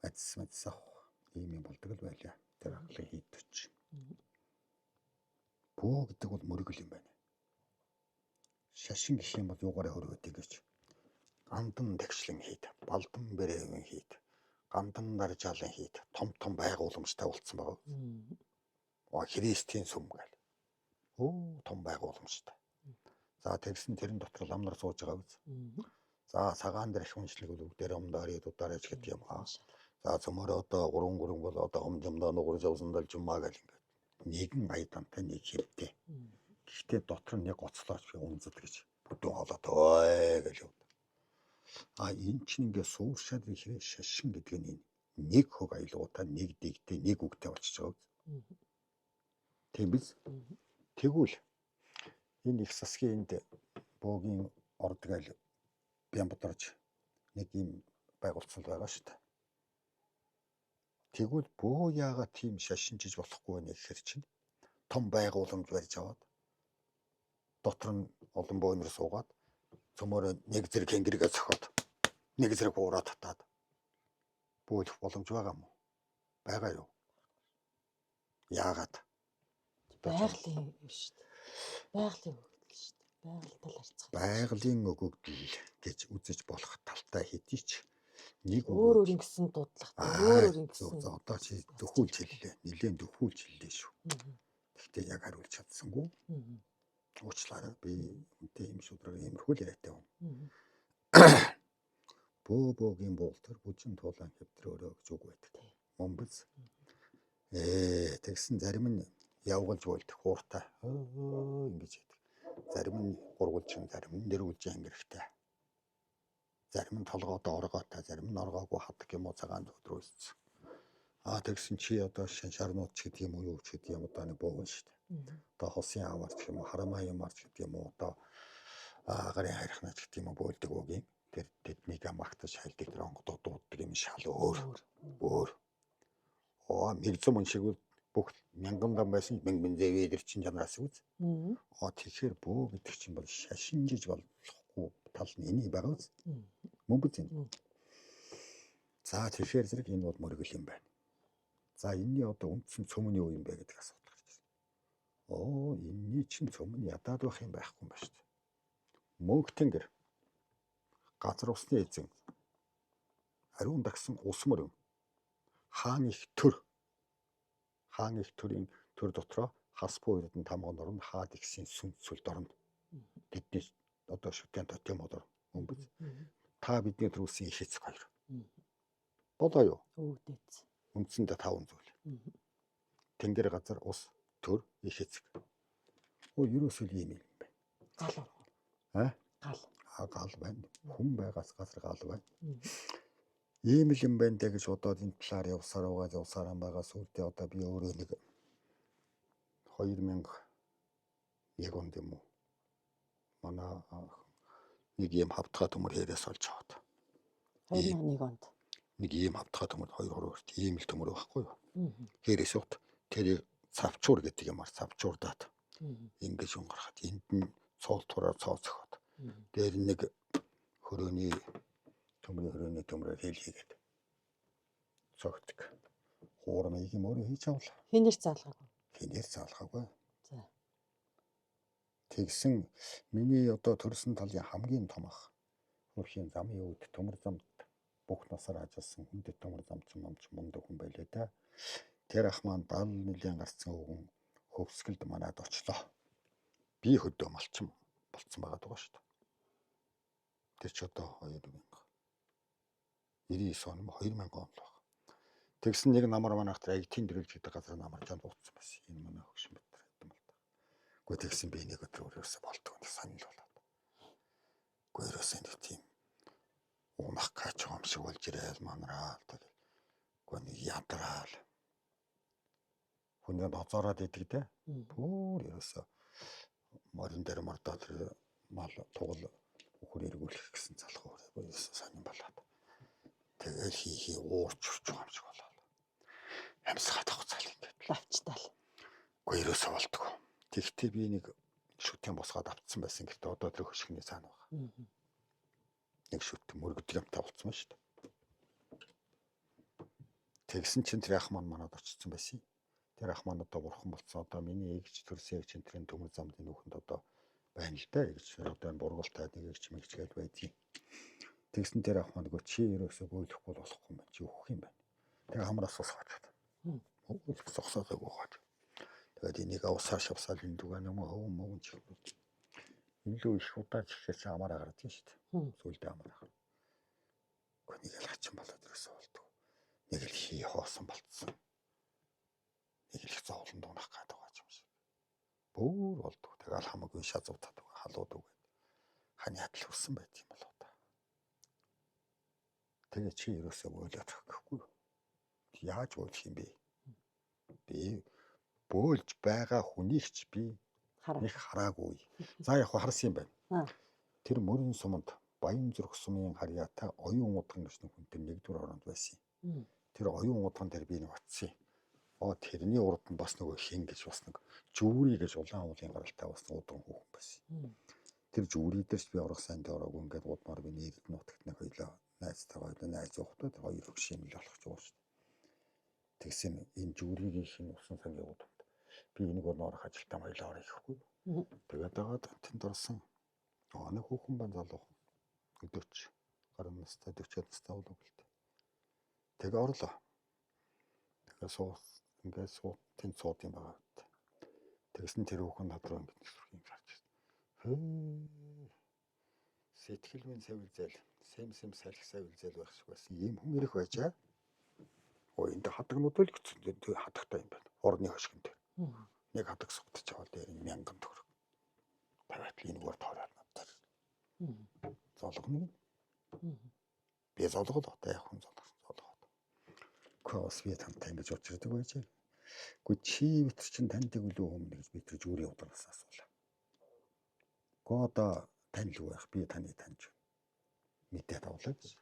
Мэдсах ийм юм болдог л байлаа. Тэр ахлын хийдвч. Бөө гэдэг бол мөргөл юм байна. Шашин гэх юм бол юугаараа хөрөөдөг гэж. Гандан тагшлан хийд, балдан бэрэвэн хийд, гандан наржаалан хийд, том байгууламжтай болцсон байгаа. Христийн сүм гэл. Том байгууламжтай. За тэгсэн тэрэн дотор лам нар сууж байгаа биз. За цагаан дээр их уншлаг бол бүгдээр өмдөрий дудаарч гэдэг юм аа. За цөмөр одоо 3 бол одоо өмдөмдөө нугурж явсандал жумаа гэл ингээд. Нэгэн айдантай нэг хэвтэй. Гэхдээ дотор нэг гоцлооч би унзад гэж. Бүдүүн холоод ой гэж юу. Энэ чинь ингээд сууршаад ихрээ шашин гэдэг нь нэг хөг аялуутай нэг дэгтэй нэг үгтэй болчихж байгаа. Тийм биз? Тэгвэл энэ их засгийн энд бөөгийн ордгал Бямбатарч нэг юм байгуулцсан байгаа шүү дээ. Тэгвэл бөө яагаад тийм шашинжиж болохгүй вэ гэхээр чинь том байгууламж барьж аваад дотор нь олон боонор суугаад цөмөр нэг зэрэг хэнгэргээ зохиод нэг зэрэг уураа татаад бөөлөх боломж байгаа мó? Байгаа юу? Яагаад? Байгалийн юм шүү дээ. Байгалийн өгөгдөл шүү дээ. Байгальтай л харьцах. Байгалийн өгөгдөл гэж үзэж болох талтай хэдий ч нэг өөр ингэсэн дуудлагатай өөр ингэсэн. Одоо чи дөхүүлж хэллээ. Нилээн дөхүүлж хэллээ шүү. Гэхдээ яг хариулж чадсангүй. Уучлаарай, би үнтэй юм шудраг иймэрхүү л яриатай юм. Бөөгийн буултар бүжин туулан хэвтрөөрөө гэж үг байдаг. Мөн биз? Тэгсэн зарим нь явгалж болдог хууртай. Ингэж байдаг. Зарим нь гурвалжин, зарим нь нэрүүлж ангирхтай. Зарим нь толгойдоо оргоотой, зарим нь оргоогүй хадаг юм уу цагаан өдрөөс. Тэгсэн чи одоо шарнууд ч гэдэг юм уу юу ч гэдэг юм одоо нэг бөөгөн шүү дээ. Одоо хосын аваарч гэх юм уу, харамаа юм арч гэдэг юм уу, одоо гарын хайрхнаач гэдэг юм уу бөөлдөг үгийн. Тэр тэднийг магтаж хайлдаг тэр онгодоо дууддаг юм шал өөр. Мэгзэм хүн шиг бүх мянган дан байсан мянган зэвээр чин жанраас үз. Тэгэхээр бөө гэдэг чинь бол шашинжиж болохгүй тал нь энийг байгаа үз. Мөн биз энэ. За тэгэхээр зэрэг энэ бол мөргөл юм байна. За энэний одоо үндсэн цөмөн юу юм бэ гэдэг асуулт гарч ирсэн. Энэний чинь цөмөн ядаад байх юм байхгүй юм ба шүү дээ. Мөнхтэн газар усны эзэн ариун дагсан ус мөрөн хаан их төрийн төр дотроо хас буу эрдэн тамган орно хаад ихсийн сүнсүлд орно. Тэдний одоо шүтэн тотем одор мөн биз? Та бидний төрүүлсэн их эцэг хоёр. Болоо юу? Өвдөц. Үндсэндээ 5 зүйл. Тэнгэр газар ус төр их эцэг. Ерөөсөө ийм юм байна. Гал. Гал байна. Хүн байгаас газар гал байна. Ийм л юм байна дэ гэж бодоод энэ талаар явсаар байгаа сүлдээ одоо би өөрөө нэг 2001 онд юм уу манай нэг юм хавтгай төмөр хэрээс олж аваад 2001 онд нэг ийм хавтгай төмөр 2 ийм л төмөр байхгүй юу хэрээс ут тэр цавчуур гэдэг юмар цавчуурдаад ингэж унгарахад энд нь цоол тураар цооцоход дээр нэг хөрөөний төмрөөр хэлхийгээд цогтг хуурмыг юм өөрөө хийж авлаа. Хинээр заалгаагүй. За. Тэгсэн миний одоо төрсэн талын хамгийн том ах хөрхийн замын өвд төмөр замд бүх насаар ажилласан хүндэт төмөр замч мундаг хүн байлээ да. Тэр ах маань 70 жилийн гарцсан өвгөн хөвсгөлд манад очлоо. Би хөдөө малчин болцсон байгаа даа шүү дээ. Тэр ч одоо 99 он 2000 он л баг. Тэгсэн нэг намар манайх тэр агтийн дэрэлж гэдэг газар намар жанд ууцсан байсан. Энэ манай хөгшин байтар хэдэн бол та. Гэхдээ тэгсэн би нэг өдөр өөрөөсөө болтгоо нэг санал болоод. Өөрөөсөө нэг тийм унах гэж байгаа юм шиг болж ирээл манараа тэгэл. Гэхдээ нэг ядраал. Хүнээ ноцоороод идэг те. Бүр ерөөсөө морин дээр мордоод мал тугал үхэр эргүүлэх гэсэн залхуу ерөөсөө сонирн болоод. Тэгэл хий уурч байгаа юм шиг болоо. Амьсгаад авах цал ингээд лавчтал. Гэхдээ ерөөсөө болтгоо. Тэгтээ би нэг шүтэн босгоод авцсан байсан гэхдээ одоо тэр хөшгөний цаана байгаа. Нэг шүтэн мөргөдөг юмтай болцсон байна шүү дээ. Тэгсэн чинь тэр ах маань манад очсон байсан. Тэр ах маань одоо бурхан болцсон. Одоо миний эгч төрсөн эгч энэ төмөр замдын нүхэнд одоо байна л да. Эгч одоо бургалтай нэг эгч мэгч гэж байдгийг. Тэгсэн тэр ах маань гоо чи ерөөсөө бөөлөхгүй болохгүй юм байна. Чи өөх юм байна. Тэгээ хамраас ус хачаад. Сохсоод өгөөд. Тэгээд энийг усаар шавсаал эндүг юм уу ч юм. Илүү их удаач ихээс амаараа гардаг шүү дээ. Сүлдээ амаараа. Гэхдээ нэг л хачин болоод ерөөсөө болдог. Нэг л хий хоосон болцсон. Нэг л зовлон дуунах гэдэг байгаа юм шиг. Бөөр болдог. Тэгэл хамаагүй шазуутаад халууд үг. Хань ядл хүссэн байт юм болоо та. Тэгээ чи ерөөсөө бөөлөд гэхгүй. Яаж бөөлөх юм бэ? Би бөөлж байгаа хүнийг ч би нэг хараагүй. За яг харсан юм байна. Тэр мөрөн суманд Баянзүрх сумын харьяатай оюун удган гэж нэг хүн тэр нэгдүгээр ороонд байсан юм. Тэр оюун удган дээр би нэг очсон юм. Тэрний урд нь бас нөгөө хин гэж бас нэг жүгүрий гэж улаан уулын гаралтай бас удган хүүхэн байсан. Тэр жүгүрий дээрч би орох сайн дөрөг ингээд удмаар би нэрд нутагт нэг хоёлаа найзтайгаа хоёлаа найз ухтай тэр хоёр их шимэл болох гэж байна шүү дээ. Тэгсэн энэ жүгүрийн шин усан сангийн удамд би энийг орох ажилтаа хоёлаа орох гэхгүй. Тэгээд дагаад тэнд орсон. Нэг хүүхэн бан залуу өдөөч гарын настай 40 настай болов уу гэлтэй. Тэгээ орлоо. Тэгээ ингээд тэнд сууд юм байгаа. Тэгсэн тэр хүүхэн надруу ингээд сүрхийг харж байна. Сэтгэл минь сэвэлзэл, сэм салхи сэвэлзэл байх шиг байсан. Ийм хүн ирэх байжаа. Энд хадагнууд л гэсэн хадагтай юм байна. Орны хошгон дээр. Нэг хадаг сувтаж аваад дээр 1000 төгрөг. Тавиад л энэгээр тоороод надад. Золгоно. Би золголоо та яг хүн золгоод. Кос би тантай ингэж уучирдаг байж. Гэхдээ чи битэр чин таньдаг үлээ өмнө гэж би тэр жүгүрийн удраас асуулаа. Одоо тань л байх би таны таньж мэдээд авлаа гэж.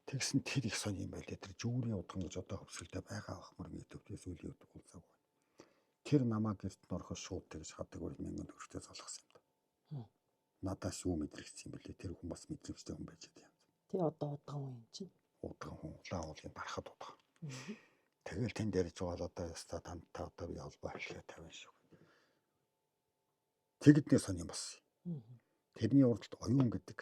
Тэгсэн тэр их сони юм байлээ. Тэр жүгүрийн удган гэж одоо хөвсгөлтэй байгаа ахмар мэдвчээс үлийн өдөг уулзааг. Тэр намаа гэрт норхос шууд тэгж хадаг 1000 төгрөгтэй залгасан юм да. Надаас юу мэдрэгдсэн юм бэлээ. Тэр хүн бас мэдрэгчтэй хүн байж байгаа юм. Тий одоо удган хүн чинь. Удган хүн улаан уулын барахад удган. Тэгэл тэнд ярьж байгаа л одоо яста тантай одоо би холбоо хэлхээ 50 шүү. Тэгдний сони юм бас. Тэрний уралд оюун гэдэг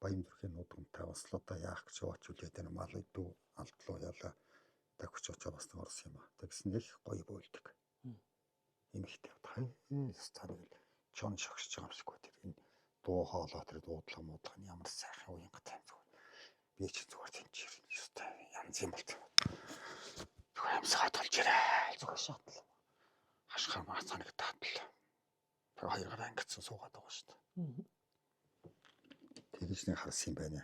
Баянзүрхийн удамтай бас л одоо яах гэж яваач үлээд энэ мал идүү алдлуу яла тагч очоод бас орсон юм аа. Тэгсэн их гоё бөөлдөг. Имэгтэй хай царил чон шогсож байгаа юмсгүй тэр энэ дуу хоолой тэр дуудлага муудлага ямар сайхан уян гатан зүгээр. Би ч зүгээр тэнчээр ёстой янз юм болт. Зүгээр амсгаад болж ирээ. Зүгээр шатал. Хашхар маацаныг таатал. Тэр хоёр гараа ангицсан суугаад байгаа шүү дээ. Тэгж нэг харсан юм байна.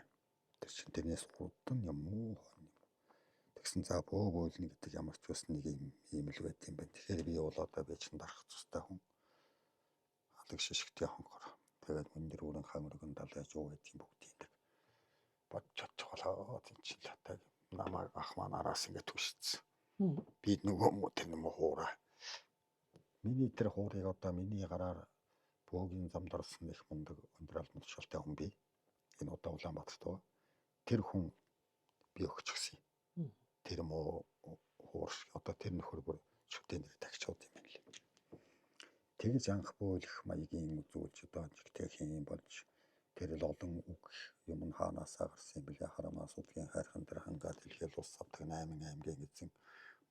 Тэр чин тэрнээс урдан юм уу? Тэгсэн за бөөлнө гэдэг ямар ч бас нэг юм л байт юм байна. Тэгэхээр би бол одоо би чин дарах цустай хүн. Алаг шишгтэй хонхор. Тэгээд мөндөр өрөн хамрын далайж юу гэдэг юм бүгд юм. Бодчод чоолоо тийм л хатаг намайг ах маань араас ингэ түшицсэн. Би нөгөө мө тэр юм хуураа. Миний тэр хуурыг одоо миний гараар бөөгийн замд орсон их мундаг өндрал мөлшөлтэй хүн би. Энэ одоо Улаанбаатарт байгаа. Тэр хүн би өгчихсэн юм. Тэр муу хуурш одоо тэр нөхөр бүр шүтэн дээр тагчууд юм байна лээ. Тэгж анх бөөлөх маягийн үзүүлж одоо жигтэй юм болж тэр л олон үг юм хаанаас гарсан юм бэлээ харамаас үдгийн хайрхан тэр хангаад хэлхэл ус савдаг 8 аймгийн эзэн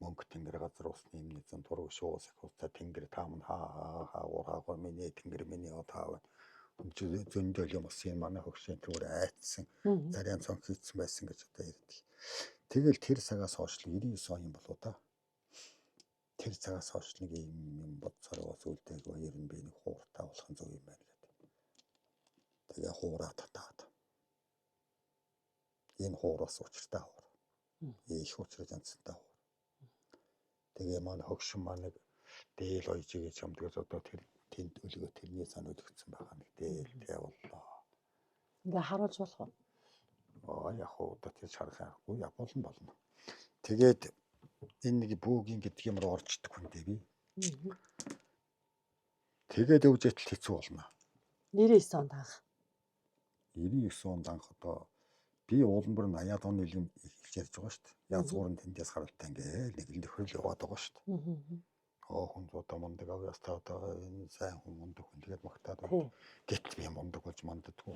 мөнгө тэнгэр газар усны юмны зэн тураг шуус их уста тэнгэр таамн хаагуур миний тэнгэр миний отаав зөндөл юм ус юм манай хөгшин тэр айцсан зарян цонх хийцэн байсан гэж одоо ярьдаг. Тэгэл тэр цагаас хойш 99 он юм болоо та. Тэр цагаас хойш нэг юм бодсороо сүлдээг хоёр нь би нэг хууртаа болох нь зөв юм байна гэдэг. Тэгээ хуураа татаад. Энэ хуураас учиртай хуур. Их учраж анцтай хуур. Тэгээ манай хөгшин маань дээл ойж гэж юмдгээс одоо тэр тэнд өлгөө тэрний санууд өгсөн байгаа нэг дээл явууллаа. Ингээ харуулж болох уу? Яг одоо тэр шархахгүй я болно. Тэгээд энэ нэг бөөгийн гэдэг юм руу орчдөг хүн дээ би. Тэгээд өвжэтл хэцүү болно. 99 онд анх. 99 онд анх одоо би ууланбар 80-аад оны юм эхэлж ярьж байгаа шүү дээ. Язгуурын тэндээс харалтай ингээл нэг л нөхрөл яваад байгаа шүү дээ. Хүн зуудаа мундаг авьяас та одоо энэ сайн хүн мундаг хүн тэгээд магтаад байна. Гэтэл би мундаг болж мандадгүй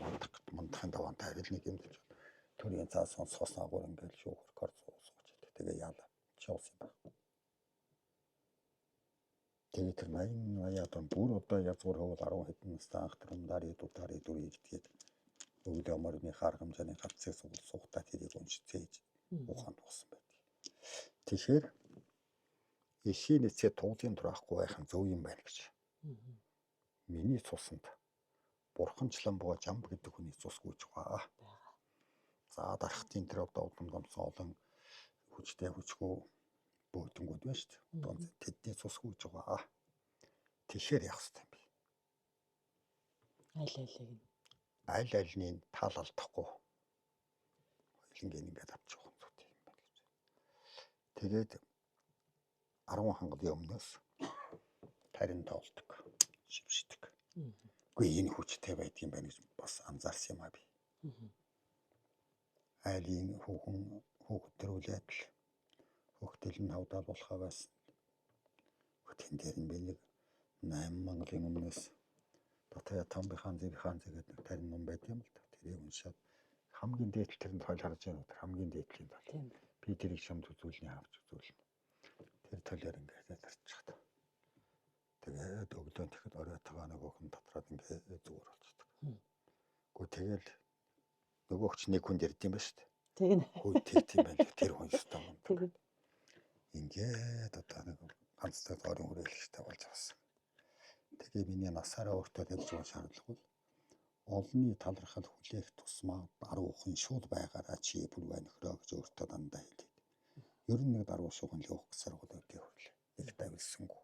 мандахын даваан таарил нэг юм гэж. Төрийн цаа сонсгоос агуур ингээл шүүхэр кор сууж байдаг. Тэгээ яалаа. Чоос юм байна. Тэгээд тэр 80-аад он бүр одоо язгуур хөвөл 10 хэдэн настай анх тэр дарий дүүрий гэдгээд өвдөө мөрний хар хэмжээний гацыг суухтаа тэрийг уншицээж ухаанд болсон байдаг. Тэгэхээр эхийн нэцээ туулын турахгүй байх нь зөв юм байна гэж. Миний цусанд бурханчлан боо жамб гэдэг хүний цус гүйж байгаа. За дарахтын тэр одоо удамдамсан олон хүчтэй хүчгүй бөөдөнгүүд байна шүү дээ. Одоо тэдний цус гүйж байгаа. Тэгэхээр явах хэрэгтэй юм би. Айл. аль альны тал алдахгүй хоёлынгийн ингээд авч явах зүйтэй юм байна гэж. Тэгээд 10 хангалын өмнөөс тарин тоолдог, шившдэг. Үгүй энэ хүчтэй байдгийн байна гэж бас анзаарсан юм аа би. Айлын хүүхэд төрүүлээд л хөгтөл нь хавдаад болохоос тэн дээр нь би нэг 8 мангалын өмнөөс дотоо Томбихан Зэвихан зэгээд нэг тарин ном байт юм л да. Тэрийг уншаад хамгийн дээдл тэрэнд тойл харж байгаа нь хамгийн дээдлийн тал. Би тэрийг шамд үзүүлнэ авч үзүүлнэ. Тэр толоор ингээд тарчих та. Тэгээд өглөө тэгэхэд оройтойгоо нэг өхөн дотроод ингээд зүгээр болчихдог. Гэхдээ тэгэл нөгөөгч нэг хүн ирд юм ба шүү дээ. Тэг нэ. Хөөе тийм байл тэр хүн ёстой юм. Тэгээд ингээд одоо нэг ганцтай орон хүрээлэгтэй болж авсан. Тэгээ миний насаараа өөртөө тавьж байгаа шаардлагагүй. Олонний талархал хүлээх тусмаа даруухын шууд байгаараа чи бүрвэ нөхрөө гэж өөртөө дандаа хэлээд. Ер нь нэг даруй шуган л явах гэсэн үг өдөө хөрлөө. Нэг давилсангүй.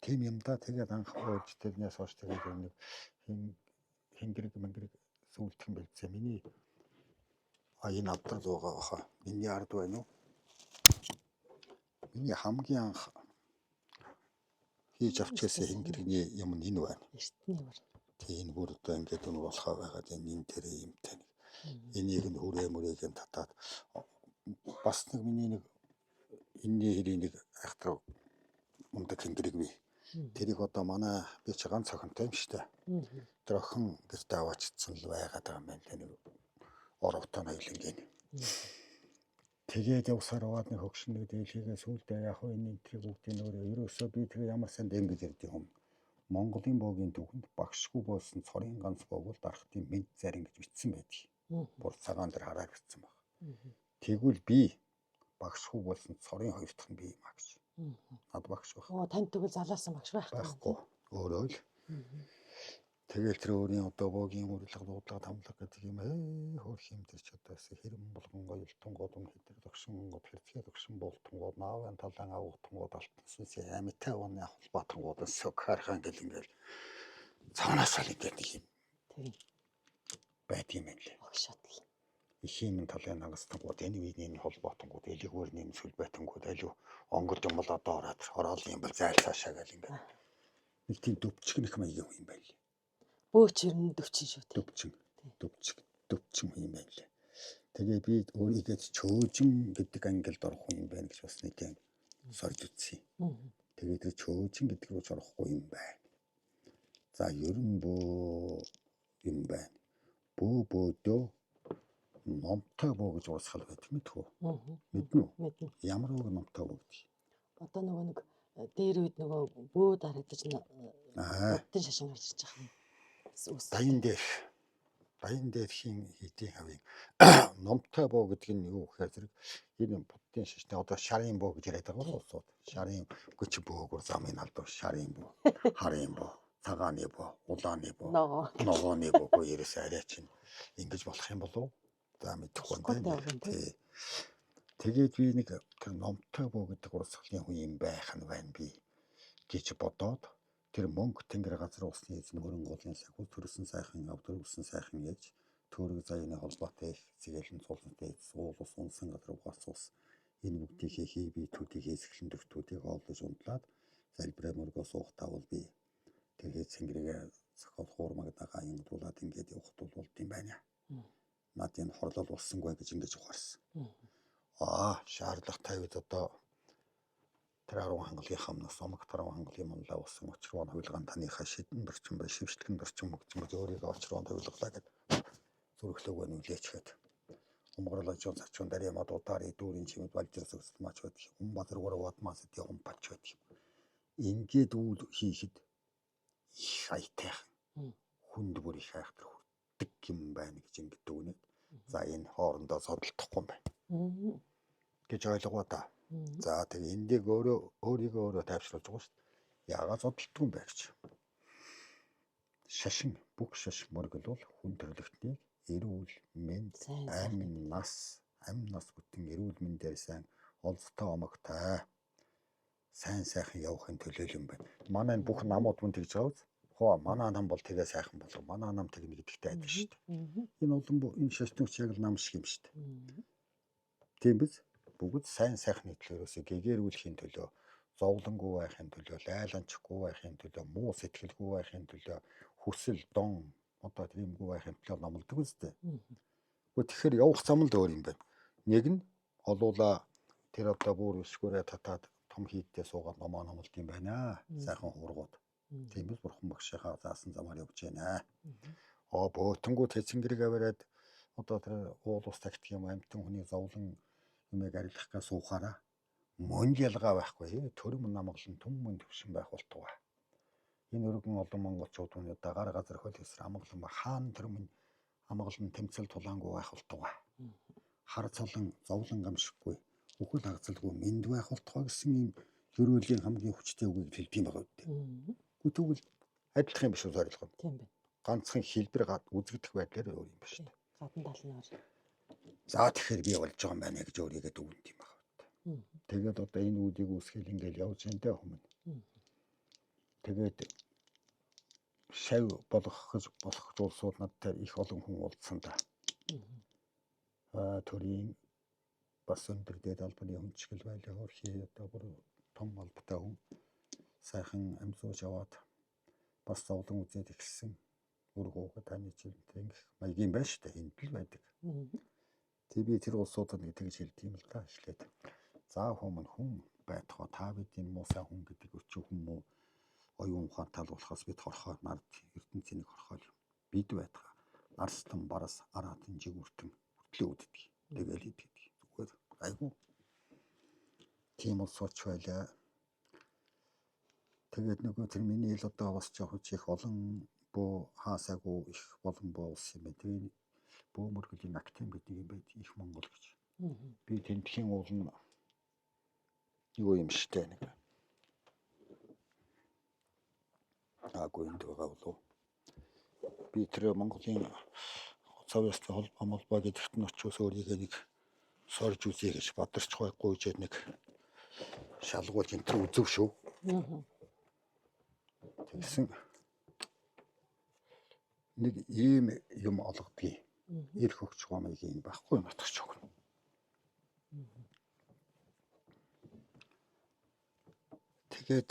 Тийм юм да тэгээд анх болж тэрнээс хойш тэгээд нэг хингэрэг мэнгэрэг сүлдэх юм байлцээ. Миний энэ авдар зуугаа баха. Миний ард байна уу? Миний хамгийн анх хийж авчихсан хингэрэгний юм нь энэ байна. Эртний бүр. Тийм бүр одоо ингээд өн болохоо байгаад энэ тэрэ юмтай нэг. Энийг нь хүрээ мөрөөгийн татаад бас нэг миний нэг энэний хэрийг нэг айхтраа ундаг хингэрэг бий. Тэрийг одоо манай би ч ганц охинтой юм штэ. Тэр охин гэртээ аваачдсан л байгаад байгаа юм байна. Нэг оровтой нойлонгийн. Тэгээд явсаар аваад нэг хөгшин нэг дийлхийгээ сүулдэ яг хөө энэ тэрийг бүгдийг өөрөө ерөөсөө би тэгээ ямар сан дэмгэж ирдэг юм. Монголын боогийн түүхэнд багшгүй болсон цорын ганц боог бол дарахтын мэд зарин гэж бичсэн байдаг. Бүр цагаан дээр хараад бичсэн баг. Тэгвэл би багшгүй болсон цорын хоёр дахь нь би юм а гэж. Над багш байх. Танд тэгвэл залаасан багш байхгүй. Өөрөө л. Тэгэл тэр өөрийн одоо боогийн урилга дуудлага тамлаг гэдэг юм хөөх юм тэр ч одоо хэрэм болгон гоёлтон годом хэдэр тогшин гот хэрцгээ тогшин болтон год наавын талан авахтан год алтсан си амитай оны холбоотон год сог хархан гэл ингээл цаанаасаа л ингээд нэг юм. Тийм. Байт юм лээ. Огшотл. Их юм талын нагастан год энэ үеийн холбоотон год элэгүүрний сүл байтан год алив онгод юм бол одоо ороод юм бол зайл цаашаа гэл ингээд. Нэг тийм дөвчгнэх маяг юм байл. Бөөч ер нь дөвчин шүү дээ. Дөвчин юм байна лээ. Тэгээ би өөрийгөө чөөжин гэдэг ангилд орох юм байна гэж бас нэг сорж үзсэн. Тэгээд тэр чөөжин гэдэг рүү ч орохгүй юм байна. За ер нь бөө юм байна. Бөөдөө номтой бөө гэж уусгал байдаг мэдхүү. Мэднэ үү? Мэднэ. Ямар үг номтой бөө гэдэг. Одоо нөгөө нэг дээр үед нөгөө бөө дарагдаж буддын шашин гарч ирж байгаа юм. Даян дээр хин хийдийн хавийн номтой боо гэдэг нь юу гэхээр зэрэг энэ буддын шашны одоо шарын боо гэж яриад байгаа улсууд. Шарын гүч бөөгөр замын алдав шарын боо, харын боо, цагааны боо, улааны боо, ногооны боо ерөөс арай чинь ингэж болох юм болов. За мэдэхгүй байна. Тэгээд би нэг тэр номтой боо гэдэг урсгалын хүн юм байх нь байна би гэж бодоод тэр мөнгө тэнгэр газар усны эзэн хөрөнгөлийн сахиу төрсөн сайхан авдөрвсөн сайхан ээж төрөг заяаны холбоотой зэгэлэн цулантай уулус унсан газар угаарцус энэ бүгдийнхээ хий би төдийг хэсгэлэн дөртүүдийг олдож унтлаад залбираа мөргөө суухтаа бол би тэгээд цэнгэрээ зохиол хуурмагдагаа юмдуулаад ингээд явахт болд юм байна. Над энэ хорлол болсонгүй гэж ингэж ухаарсан. Шаардлага тавьд одоо тэр 10 хангалын хамнаас омог 10 хангалын манлаа усан очроо хувилгаан таныхаа шидэн дөрчин бай шивштгэн дөрчин мөгцөн өөрийгөө очроо хувилглаа гэд зүрхлөөгөө нүлээчгээд умгарлаж цачун дарья мод удаарий дүүрийн чимэд балжирс өсөлмач байдаг юм бадруугаар ватмаас тий хумпач байдаг юм ингээд үйл хийхэд их айтайхан хүнд бүр их айхтар хүрдэг юм байна гэж ингээд дүгнээд за энэ хоорондоо содолдохгүй юм байна гэж ойлгоо та. За тэгээ эндийг өөрийгөө тайвшруулж байгаа шүү дээ. Яагаад зодтолтгүй юм бэ гэж. Шашин бүх шашин мөргөл бол хүн төрлөختнийг эрүүл мэнд амин нас бүтэн эрүүл мэндээр сайн олзтой омогтой сайн сайхан явахын төлөөл юм байна. Манай энэ бүх намууд мөн тэгж байгаа үз. Хоо манай нам бол тэгээ сайхан болов. Манай нам тэгнэ гэдэгтэй айдаг шүү дээ. Энэ олон энэ шашнууч яг л нам шиг юм шүү дээ. Тийм биз? Бүгд сайн сайхны төлөөсөө гэгэрүүлэхийн төлөө, зовлонгүй байхын төлөө, лайланчгүй байхын төлөө, муу сэтгэлгүй байхын төлөө, хүсэл, дон одоо тиймгүй байхын төлөө номлодог үстэй. Тэгэхээр явах зам л өөр юм байна. Нэг нь олуула тэр одоо бүр өсгөрөө татаад том хийдтэй суугаад номолт юм байна. Сайхан хуургууд. Тийм биз бурхан багшийнхаа заасан замаар явж байна. Бөөтөнгөө тэцэнгэрэг аваад одоо тэр уул ус тагтдаг юм амтэн хүний зовлон юмэг арилгахгаа суухаараа мөн ялгаа байхгүй. Төрөм намглан түмэн төвшин байх болтугай. Энэ өргөн олон монголчууд өнөө дагаар газар хөл хэсэр амглан хаан төрөм амглан тэмцэл тулаангүй байх болтугай. Хар цолон зовлон гамшиггүй, үхэл хагцалгүй мэд байх болтугай гэсэн юм ерөөлийн хамгийн хүчтэй үгийг хэлдэг юм байгаа үү. Тэгвэл адилхан юм биш үү зорилго нь. Тийм байна. Ганцхан хэлбэр үзэгдэх байдлаар өөр юм ба шүү дээ. Гадна талнаар. За тэгэхээр би болж байгаа юм байна гэж өөрийгөө дүгнэт юм байна. Тэгээд одоо энэ үүдийг үсгээл ингээл явж энэ хүмүүс. Тэгээд шав болох улсууд надтай их олон хүн уулзсан да. Төрийн бас өндөр дээд албаны хүнчгэл байлаа хөрхий одоо бүр том албатай хүн сайхан амьсууж аваад бас зовлон үзээд ихсэн өргөөгөө таны жилтэй ингэх маягийн байна шүү дээ. Энд л байдаг. Тэг би тэр улсуудад нэг тэгж хэлдэг юм л да эхлээд. За хүн байтугай та бидний муусаа хүн гэдэг өчиг хүмүүс оюун ухаан тал болохоос бид хорхоо нард ертөнцийн хорхоо юм. Бид байтугай нарстан барас араатын жигүртэн хүртлээ үддэг. Тэгэл идэг. Зүгээр айгу. Тийм улсууч байлаа. Тэгээд нөгөө тэр миний ил одоо бас жоох их олон бөө хаасаагүй их болон боо улс юм байна. Тэгээд бөөмөргөлийн актем гэдэг юм байд их Монгол гэж. Би тентхийн уулна юу юм штэ нэг. Гүйнд байгаа болов. Би тэр Монголын цавьяастай холбоо гэдэгт нь очиос өөрийгөө нэг сорж үзье гэж бадарч байхгүй гэж нэг шалгуулж энэ төр үзв шүү. Тэгсэн нэг ийм юм олгодгийг эрх өгч байгаа маягийн байхгүй нутагч өгнө. Тэгээд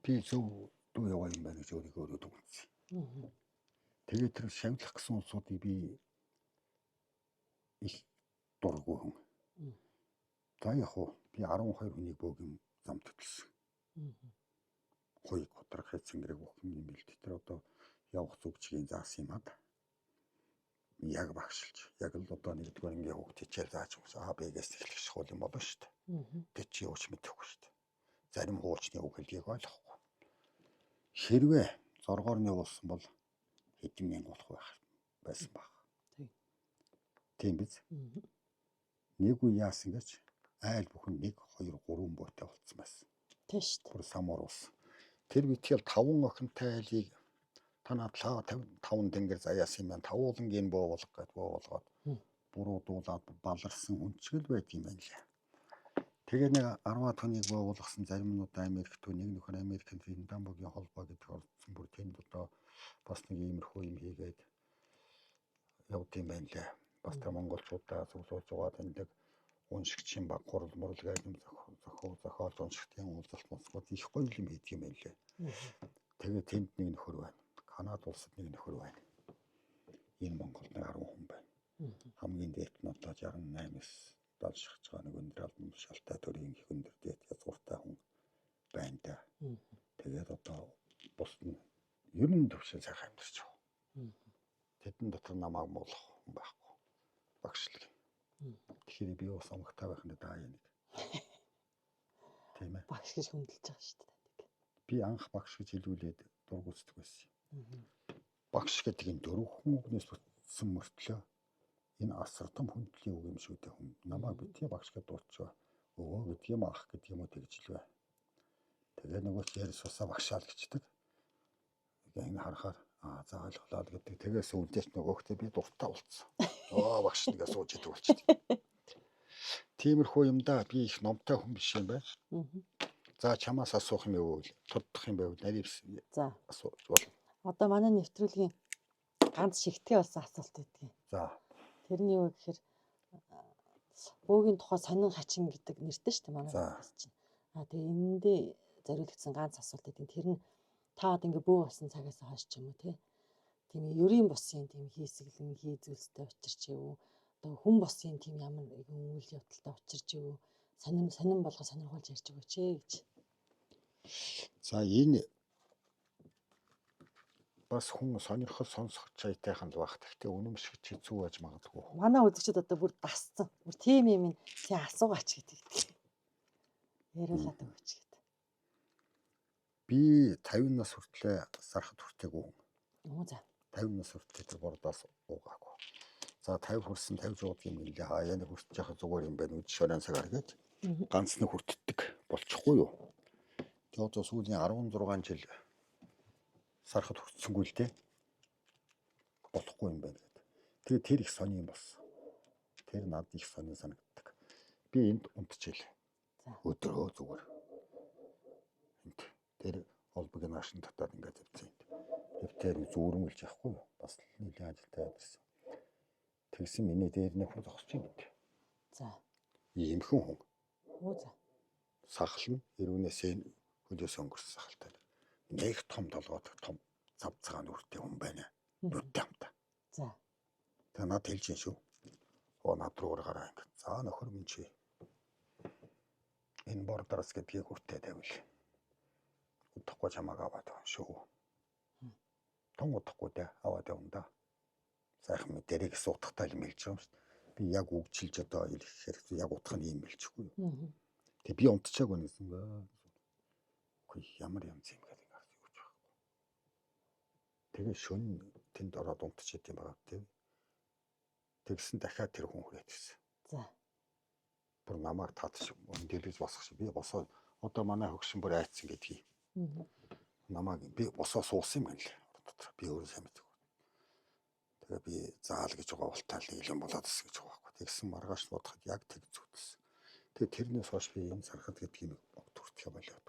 би зөв дуу яваа юм байна гэж өөрийгөө дүгнэсэн. Тэгээд тэр шавлах гэсэн улсуудыг би их дургүй хүн. За яг хуу би 12 хүнийг бөөгийн зам төтөлсөн. Хойг готрох хэцэнгэрэг бүх юм бил тэр одоо явах зүгчгийн заасан юм ад. Яг багшилж яг л одоо нэгдүгээр ингээ хүүхд хичээл зааж өгсөн. Бэгээс эхлэх шхуул юм болно шүү дээ. Тэг чи ууч мэдэхгүй шүү дээ. Зарим хуучны үг хэлгийг ойлгохгүй. Хэрвээ зоргоорны уулсан бол хэдэн мянга болох байсан баг. Тийм биз? Нэг үе яасан гэж айл бүхэн 1 2 3 буутай болцсон байсан. Тийм шүү дээ. Бүр самуур ус. Тэр битгэл 5 охинтой айлыг танаа 5 тэнгэр заяасан юм байна. 5 уулангийн боо болгоод буруудуулаад баларсан хүнчгэл байт юм байна лээ. Тэгээ нэг 10 тоныг боо болгосон зарим нь одоо Америкт нэг нөхөр Америкт Зиндамбогийн холбоо гэдэг орсон бүр тэнд одоо бас нэг иймэрхүү юм хийгээд явд юм байна лээ. Бас тэр монголчуудаа зөвлөж угаад энэ уншигчийн баг хурал мурал гэдэг юм зохиол уншигчдын уулзалт мосгод их гоё юм хийдэг юм байна лээ. Тэгээ тэнд нэг нөхөр байна. Канад улсад нэг нөхөр байна. Энэ Монголд 10 хүн байна. Хамгийн дээд нь одоо 68-аас дол шахаж байгаа нэг өндөр албан тушаалтай төрийн их өндөр дээд язгууртай хүн байна да. Тэгээд одоо бус нь ер нь төвшин сайхан амьдарч байгаа. Тэдэн дотор намайг муулах хүн байхгүй. Багшлаг. Тэгэхээр би ус амгтай байх нь даа юм. Тийм ээ. Багш гэж хөндлөж байгаа шүү дээ. Би анх багш гэж хэлүүлээд дургуцдаг байсан. Багш гэдэг энэ 4 хүн үгнээс бүтсэн мөртлөө энэ асар том хүндлийн үг юм шүү дээ хүн. Намайг битгий багш гэж дуучаа. Өвөө гэдэг юм ах гэдэг юм уу тэгжлээ. Тэгээ нөгөө ярьс усаа багшаал гэждэг. Энэ харахаар за ойлголоо гэдэг. Тэгээс үлдээч нөгөөхтэй би дуртай болцсон. Багш нэгээ сууж идэг болчихсон. Тиймэрхүү юм да би их номтой хүн биш юм байна. За чамаас асуух юм уу? Тоддох юм байвал нарийн За. асууж болно. Одоо манай нэвтрүүлгийн ганц шигтгэе болсон асуулт байдгийг. За. Тэрний юу гэхээр бөөгийн тухай сонин хачин гэдэг нэртэй шүү дээ манай podcast чинь. Тэгээ энэндээ зориулагдсан ганц асуулт гэдэг. Тэр нь та одоо ингээ бөө болсон цагаас хойш ч юм уу тийм ерийн бусын тийм хийсгэлэн хий зүйлстэй учирч юу? Одоо хүн бусын тийм ямар нэгэн үйл явдалтай учирч юу? Сонин болго сонирхолж ярьж өгөөч гэж. За энэ бас хүн сонирхол сонсох чайтайхан л баг. Гэхдээ үнэмшигч хэцүү байж магадгүй. Манай үзэгчид одоо бүр дасцсан. Бүр тийм юм тий асуугаач гэдэг. Яриулаад өгөөч гэдэг. Би 50 нас хүртлээр сархад хүртээгүй хүн. Оо за. 50 нас хүртэл тэр бордоос уугаагүй. За 50 хүрсэн 50 жууд юм гэлээ. Хаяа нэг хүртэж яхаа зүгээр юм байна. Үд шорон цагаар гэж. Ганц нэг хүртдэг болчихгүй юу? Тэгээ одоо сүүлийн 16 жил сархад хүртсэнгүй л дээ. Болохгүй юм байна гэдэг. Тэгээ тэр их сони юм болсон. Тэр над их сони санагддаг. Би энд унтчихлээ. Өдрөө зүгээр. Энд тэр холбог наашин татаад ингээд явцсан. Тэр зүүрмэлж явахгүй юу? Бас нэлийн ажилтай байсан. Тэгсэн миний дээр нэг хүн зогсож юм гэдэг. За. Иймхэн хүн. Оо за. Сахална ирүүнээсээ хөлөөс өнгөрсөн сахалтай. Нэг том толгойд том цав цагаан үртэй хүн байна. Нүдтэй хамтаа. За. Тэгээ над хэлж юм шүү. Оо над руу гараа ингэ. За нөхөр минь чи. Энэ бордоос гэдгийг хүртээ тавил. Удахгүй чамааг аваад байгаа шүү. Том удахгүй дээ аваад явна да. Сайхан мэдэрийг суутахтай юм хэлж байгаа юм шүү. Би яг үгчилж одоо хэлэхээр яг утга нь юм хэлчихгүй. Тэгээ би унтчаагүй нэгсэн баа. Үгүй ямар юм зэм гэдэг харж өгч байгаа. Тэгээ шөн тэнд ороод унтчихээд юм байгаа тийм. Тэгсэн дахиад тэр хүн хүрээд гисэн. За. Бүр намайг татчих дэлгэж босох шиг би босоо одоо манай хөгшин бүр айцсан гэдгийг. Намайг би босоо суусан юм гэнэ л. Би өөрөө сайн мэдгүй. Тэгээ би заал гэж байгаа болтал нэг юм болоод ис гэж байгаа байхгүй. Тэгсэн маргааш бодоход яг тэг зүтэлсэн. Тэгээ тэрнээс хойш би энэ сархад гэдгийг төртгөх юм болоо.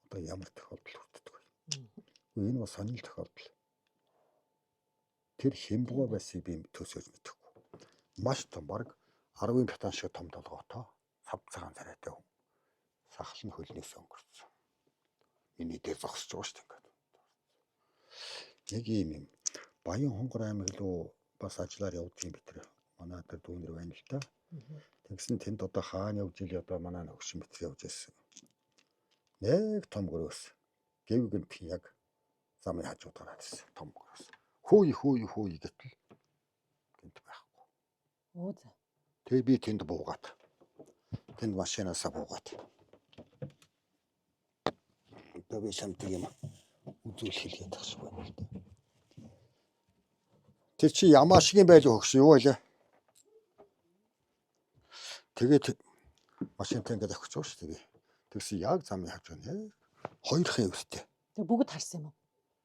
Одоо ямар тохиолдол хүртдэг вэ? Энэ бас сонир тохиолдол. Тэр хэмбгөө байсыг би төсөөж мэдэхгүй. Маш том баг 10-ын пятан шиг том толгойтой цав цагаан царайтай хүн. Сахал нь хөлнөөс өнгөрсөн. Миний дээр зогсож байгаа шүү дээ. Нэг юм Баян Хонгор аймаг руу бас ажиллаар явдаг юм битэр. Манай тэр дүүнэр байна л та. Тэгсэн тэнд одоо хаана явж ил одоо манай хөгшин битэр явж ирсэн. Нэг том гөрөөс. Гэвгэнт яг замын хажууд гараад ирсэн. Том гөрөөс. Хөөй гэтэл гэнт байхгүй. Оо за. Тэгээ би тэнд буугаад. Тэнд машинаасаа буугаад. Одоо би шамтыг юм үзүүлэх хэлгээд тахш байна л да. Тэр чи ямаа шиг юм байл хөгш юу байлаа. Тэгээд машинтай ингээд авчих жоо шүү дээ. Тэгсэн яг замын хажуу нэ. Хоёрхан өвөртэй. Тэгээ бүгд харсан юм уу?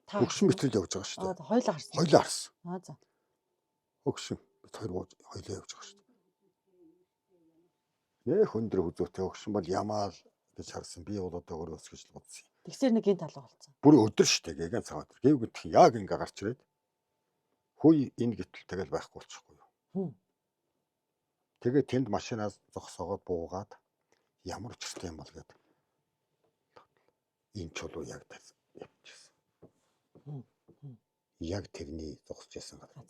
Та Хөгшин мэтрэл явж байгаа шүү дээ. Хоёлаа харсан. Хоёлаа харсан. Аа за. Хөгшин бид хоёулаа явж байгаа шүү дээ. Нэ хөндөр хүзүүтэй хөгшин бол ямаа л гэж харсан. Би бол одоо өрөөс гэж л бодсон. Тэгсэр нэг гинт алга болсон. Бүр өдөр шүү дээ. Гэгэн цагаад. Гэвгэнт яг ингээ гарч ирээд. Хүй энэ гэтэл тэгэл байхгүй болчихгүй юу. Тэгээ тэнд машинаас зогсоогоод буугаад ямар учиртай юм бол гэдэг. Энэ чулуу яг явчихсан. Яг тэрний зогсож байсан газар.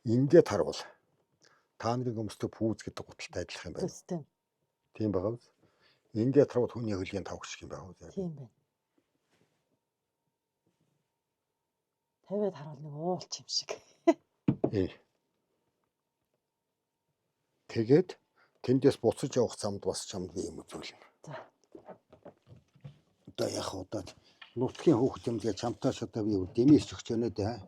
Ингээд харвал та нарын өмсдөг пүүз гэдэг гуталтай адилах юм байна. Тийм байгаа биз? Ингээд харвал хүний хөлийн тавх шиг юм байна уу? Тийм байна. Тавиад харуул нэг уулч юм шиг. Тэгээд тэндээс буцаж явах замд бас чамд би юм үзүүлнэ. За. Одоо яах удаад нутгийн хөөхт юм гэж чамтаа шатаа би дэмээс өгч өнөө дээ.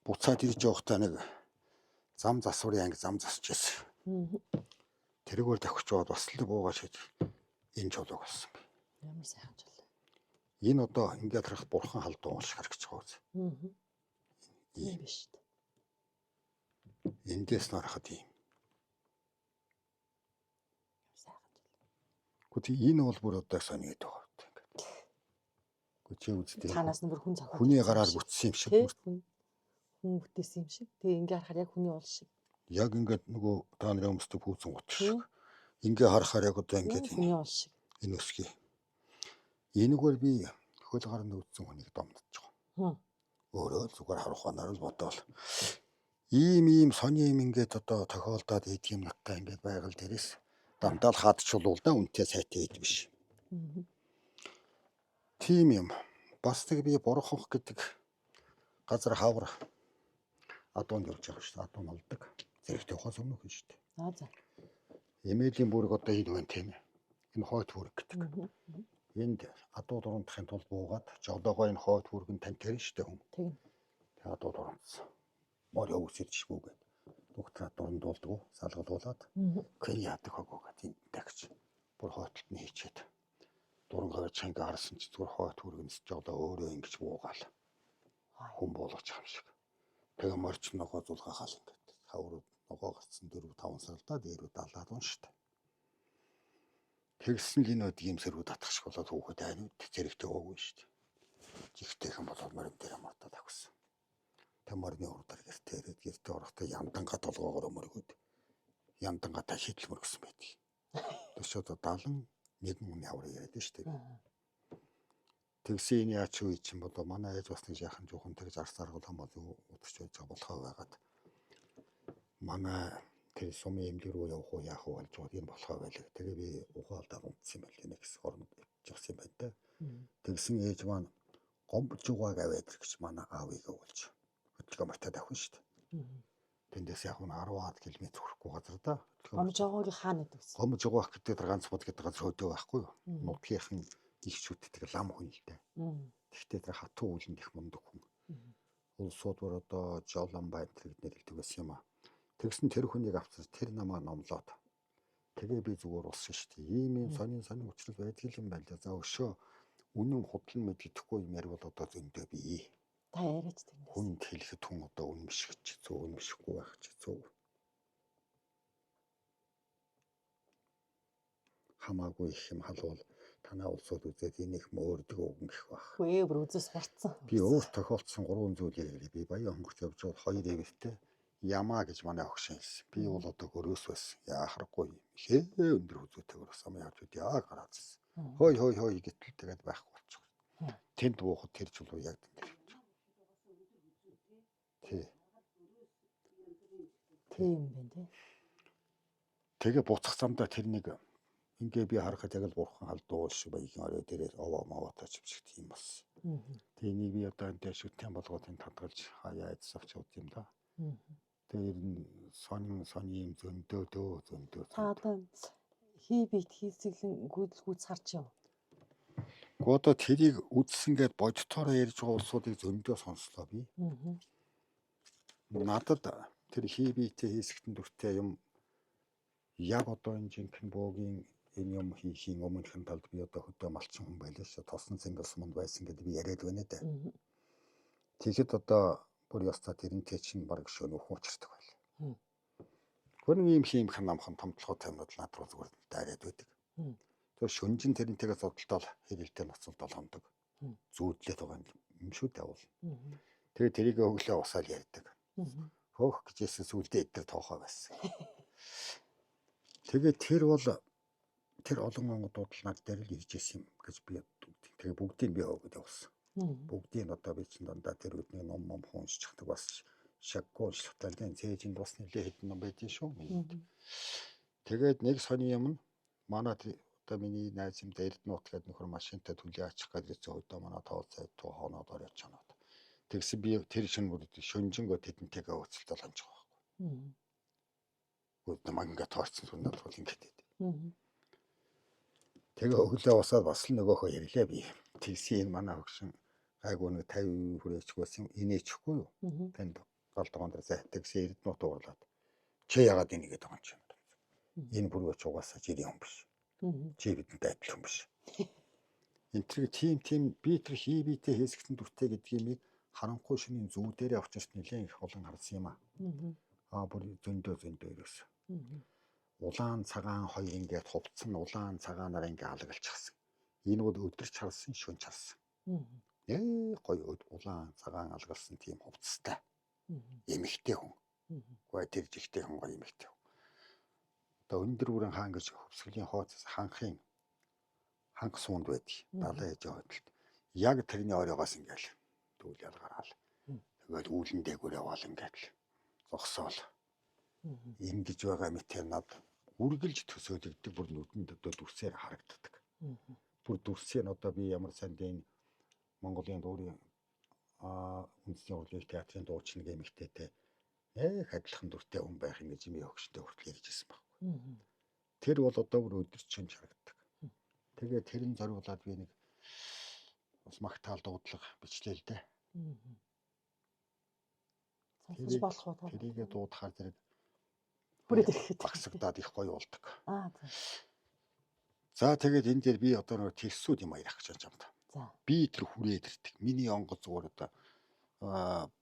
Буцаад ирж явахдаа нэг зам засварын анги зам засч ирсэн. Тэргээр давхиж яваад бас л буугаа шиж энэ чулууг болсон. Ямар сайхан чулуу. Энэ одоо ингээд харах бурхан халдуу ууш харагч байгаа үз. Тийм биш үү? Эндээс нарахад юм. Сайхан жил. Гэхдээ энэ бол бүр одоо сониод байгаа ингээд. Гэхдээ чи үзтээ. Цаанаас нь бүр хүн зохиол. Хүний гараар бүтсэн юм шиг. Хүн бүтээсэн юм шиг. Тэгээ ингээ харахаар яг хүний уул шиг. Яг ингээд нөгөө та нарын өмсдөг пүүцэн гот шиг. Ингээ харахаар яг одоо ингээд хүний уул шиг. Энэ өсгий. Энийг бол би хөл гарны үтсэн хүнийг домдож байгаа. Өөрөө зүгээр харах ханаар л бодоол. Ийм сони юм ингээд одоо тохиолдоод идэх юм надтай ингээд байгаль дээрээс дамдаа л хадчулуул да үнтэй сайтай ид биш. Тийм юм. Бас нэг би бурхан гэдэг газар хавар адуунд явж байгаа шүү дээ. Адуун олдог. Зэрэгтэй ухаас өмнөх нь шүү дээ. Аа за. Эмээлийн бүрэг одоо энэ байна тийм ээ. Энэ хойд бүрэг гэдэг. Энд адуу дуурандахын тулд буугаад жолоогоо энэ хойд бүрэг нь тань тарина шүү дээ хүн. Тийм. Тэгээ адуу дуурандсан. Морь өвсөж шүүгээ. Доктор дуурандуулдаг, салгалуулаад. Кэн яадаг хогоо гэдэг тагч. Бүр хойдолд нь хийчихэд. Дурангаа чанга харсан ч зүгээр хойд бүрэгнээс жолоо өөрөө ингэж буугаал. Хүн болгож юм шиг. Тэгээ морч ногоо зулгаахаал ингээд. Хаврууд ногоо гарцсан 4-5 саралдаа дээрүү далаад унш та. Тэгсэн л энэ өд ийм сэрүү татах шиг болоод хүүхэд айнууд зэрэгтэй уугүй шүү дээ. Жигтэй хэм болоод морин дээр мартаад авсан. Тэг морины урдаар гэртээ гэртээ орохдоо янданга толгоогоор мөргөөд янданга та шийдэл мөргсөн байдаг. Төшөөд 71 хүн яврыг яриад шүү дээ. Тэгсэн энэ яач үе чинь болоо манай ээж бас нэг яхан жоохон тэгж арсаар гол хамаа удирч байж байгаа болохоо байгаад манай тэр сумын эмнэлэг рүү явах уу яах уу болж байгаа юм болохоо байлаа. Тэгээ би ухаалдаа унтсан юм байл энэ гэсэн орнд явчихсан юм байна да. Тэгсэн ээж маань гомбож угааг аваад гэж манай аавыг уулж хөдөлгөөн мартаад авах шүү дээ. Тэндээс яг нь 10-аад км хүрэхгүй газар да. Гомж байгаагийн хаана гэдэг вэ? Гомж угаах гэдэг ганц бод гэдэг газар хөдөө байхгүй юу? Нутгийнхан ихчүүдтэй лам хүн л дээ. Тэгтээ тэр хатуу үлэнд их мундаг хүн. Улсууд бүр одоо жолон байдлыг нэрэлдэг байсан юм аа. Тэгсэн тэр хүнийг авцсан тэр намаа номлоод. Тэгээ би зүгээр болсон шүү дээ. Ийм сонин учрал байдаг юм байна л да. За өшөө үнэн худлан мэддэхгүй юм ярил бол одоо зөндөө бий. Та яриач тэндээс. Хүн хэлэхэд хүн одоо үнэн биш гэж зөө үнэн бишгүй байх ч зөө. Хамаагүй их юм халуул танаа улсууд үзээд энийг мөөрдөг өгөн гэх баг. Үгүй бүр үзээс гарцсан. Би өөр тохиолдсон 3 зүйлийг ярив. Би баян хонгорч явж бол 2 эвэртэй ямаа гэж манай огш хэлсэн. Би бол одоо гөрөөс байсан. Яахарахгүй юм. Хээ өндөр хүзүүтэйгээр сам явж үд яа гараадсэн. Хой гэтэл тэгээд байхгүй болчихсон. Тэнд буухад тэр чулуу яг тэр. Тийм байна тий. Тэгээ буцах замдаа тэрнийг ингээ би харахад яг л бурхан халдуул шиг баян орой дээрээ овоо мовоточ шиг тийм бас. Тэгээ энийг би одоо энэ шиг тэм болгоод энэ татгалж хаяа эц авч явд юм да. Тэр сонин юм зөндөө. Та одоо хийбит хийсгэлэн гүйц харч юм. Одоо тэрийг үдсэн гэд бодтоороо ярьж байгаа улсуудыг зөндөө сонслоо би. Надад тэр хийбитээ хийсгэтэн дүртэй юм яг одоо энэ жинхэнэ буугийн энэ юм хийхийн өмнөхөн талд би одоо хөдөө малчин хүн байлаа шүү. Тосон цэнгэл суманд байсан гэдэг би яриад байна даа. Тэгэхэд одоо бүр ёстой тэрнтэй чинь баг шөнөөх учирдаг байл. Гүн ийм хийм хамхан томтлохоо тамирал над руу зүгээр дайраад байдаг. Тэр шөнжин тэрнтэйгээ судалдал хэрэлтэй ноцолдол хондог. Зүүдлээд байгаа юм шүү дээ бол. Тэгээ тэрийг өглөө усаал ярьдаг. Хөөх гэжсэн сүлдээ эдгээр тоохоо байсан. Тэгээ тэр бол тэр олон онгодууд над дээр л ирж исэн юм гэж би тэгээ бүгдийг би өгöd явуулсан. Бүгдийг одоо би чинь дандаа тэр үдний ном хууншчихдаг бас шаггүй шалтгаалын цээжинд бас нэлээд хэдэн ном байдгийн шүү. Тэгээд нэг сони юм нь манай одоо миний найз юм дээр нут гэдэг нөхөр машинтай түлээ ачих гэж өдөө манай тоол цайд туу хооноод орж чанаад. Тэгсэн би тэр шин бүр шөнжингөө тэдэнтэйгээ ууцалтал ханж байгаа байхгүй. Гүд манга таарсан сүнэд бол ингэдэг. Тэгээ өглөө усаад бас л нөгөөхөө ярьлаа би. Тэгсэн энэ манай хөгшин гайгүй нэг 50 хүрээч байсан инээчихгүй юу. Тэнд голдгоон дээр зайтагсэн эрдэнэт уурлаад. Чи яагаад энийг гэдэг юм чинь. Энэ бүрөөч угаасаа жирийн хүн биш. Чи бидэнтэй адил хүн биш. Энтриг тийм би тэр хийбитээ хийсгэн дүртэй гэдгийг харанхуй шөнийн зүү дээрээ очиж нэлээд их олон харсан юм аа. бүр зөндөө ерөөс. Улаан цагаан хоёр ингээд хувцсан улаан цагаанаар ингээд алгалчихсан. Энэ бол өдөрч харсан, шөнч харсан. Гоё улаан цагаан алгалсан тийм хувцастай. Эмэгтэй хүн. Гой тэр жигтэй хүн гоё эмэгтэй хүн. Одоо өндөр бүрэн хаан гэж хөвсгөлийн хооцос ханх суунд байдаг. Далайн ээж хойдолд. Яг тэрний оройгоос ингээл түүл ялгараал. Тэгэл үүлэн дээгүүр яваал ингээд зогсоол. Ингэж байгаа мэтэр над үргэлж төсөөлөгдөг бүр нүдэнд одоо дүрсээр харагддаг. Бүр дүрсээ нь одоо би ямар сандын Монголын дуурийн үндэсний урлагийн театрын дуучин гэмэгтэйтэй адилхан дүртэй хүн байх юм гэж би өгчтэй хүртэл ярьжсэн байхгүй. Тэр бол одоо бүр өдөрчөнд харагддаг. Тэгээ тэрэн зориулаад би нэг бас магтаал дуудлага бичлээ л дээ. Сонсож болох уу? Тэрийгээ дуудахаар зэрэг Бүрээд ирэхэд багсагдаад их гоё болдог. За. За тэгээд энэ дээр би одоо нэг тэрсүүд юм аярах гэж байна. За. Би тэр хүрээд ирдэг. Миний онгоц зүгээр одоо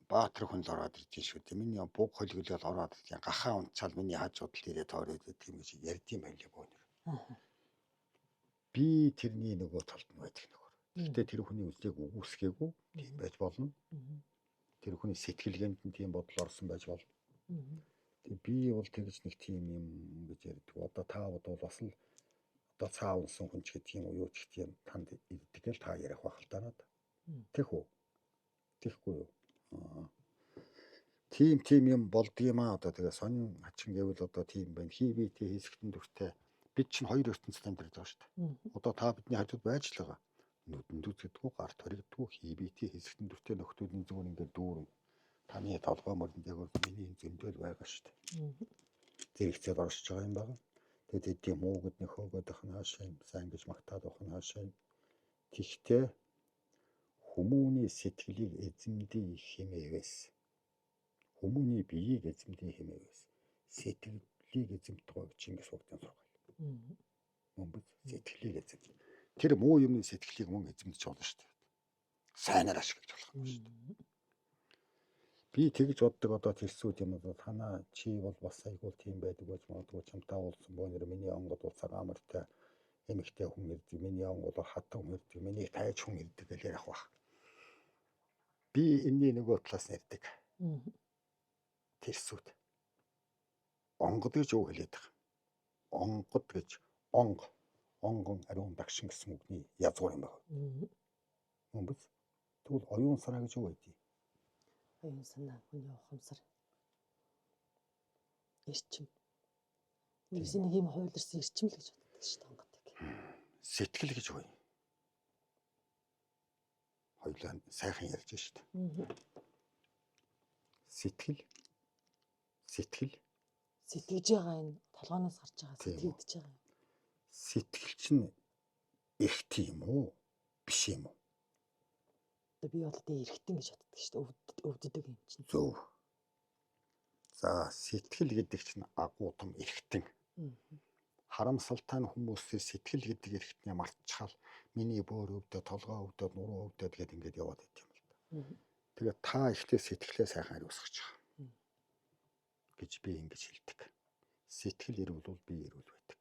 Баатар хүн л ороод ирж шүү дээ. Миний буг холиглол ороод ирж гахаа унцаал миний хажууд л ирээд ороод идэв юм гэж ярьдсан байлээ бөөнөр. Би тэрний нөгөө талд нь байдаг нөхөр. Гэхдээ тэр хүний үсийг үгүйсгээгүй тийм байж болно. Тэр хүний сэтгэлгээнд нь тийм бодол орсон байж болно. Би бол тэгж нэг тийм юм гэж ярьдаг. Одоо та бол бас л одоо цаа унсан хүн ч гэдэг юм уу юу ч гэдэг юм танд ирдэг л та ярих байх л даа. Тэх үү? Тэхгүй юу? Тийм юм болдгиймаа одоо тэгээ сонин хачин гэвэл одоо тийм байна. ХБТ хэсэгтэн дүртэй бид чинь хоёр ертөнцид амьдарч байгаа шүү дээ. Одоо та бидний хажууд байж л байгаа. Нүдэнд үзэгдэггүй гар төрөгдөггүй ХБТ хэсэгтэн дүртэй нөхдүүдийн зүгээр ингээд дүүрэн таны толгой мөрөнд яг миний зөндөөл байгаа шүү дээ. Зэрэгцээд оршиж байгаа юм байна. Тэгээд тийм уугад нөхөөгөөд ах нь хаашаа сайн гэж магтаад ах нь хаашаа. Тэгтээ хүмүүний сэтгэлийг эзэмдээ хэмээвээс. Хүмүүний биеийг эзэмдээ хэмээвээс. Сэтгэлийг эзэмдэх гэж Чингис Хурдан сургаал. Мөн сэтгэлийг эзэмдэх. Тэр муу юмны сэтгэлийг мөн эзэмдэж болно шүү дээ. Сайнаар ашиглаж болох юм шүү дээ. Би тэгж боддог одоо тэрсүүд юм одоо танаа чи бол бас айгуул тийм байдаг гэж магадгүй чамтаа уулсан бөөнөр миний онгод бол цагаан мөртэй эмэгтэй хүн ирдэг. Миний онгод бол хатан хүн ирдэг. Миний тайж хүн ирдэг гэж ярих бах. Би энэний нөгөө талаас нэрдэг. Тэрсүүд. Онгод гэж юу хэлээд байгаа. Онгод гэж онгон ариун дагшин гэсэн үгний язгуур юм байна. Мөн биз? Тэгвэл оюун санаа гэж юу байдгийг? Оюун санаа хүний ухамсар. Эрчим. Нэгсэн нэг юм хуйларсан эрчим л гэж боддог шүү дээ онгодыг. Сэтгэл гэж юу юм? Хоёулаа сайхан ярьж шүү дээ. Сэтгэл сэтгэж байгаа энэ толгооноос гарч байгаа сэтгэж байгаа юм. Сэтгэл чинь эрт юм уу? Биш юм уу? Би бол тэ эргэтэн гэж боддог шүү дээ. Өвддөг юм чинь. Зөв. За сэтгэл гэдэг чинь агуу том эргэтэн. Харамсалтай нь хүмүүсээ сэтгэл гэдэг эргэтнээ мартчихал миний бөөр өвдөө, толгоо өвдөө, нуруу өвдөө гэдээ ингээд яваад байт юм л да. Тэгээд та ихтэй сэтгэлээ сайхан хариуцгаж байгаа гэж би ингэж хэлдэг. Сэтгэл эрүүл би эрүүл байдаг.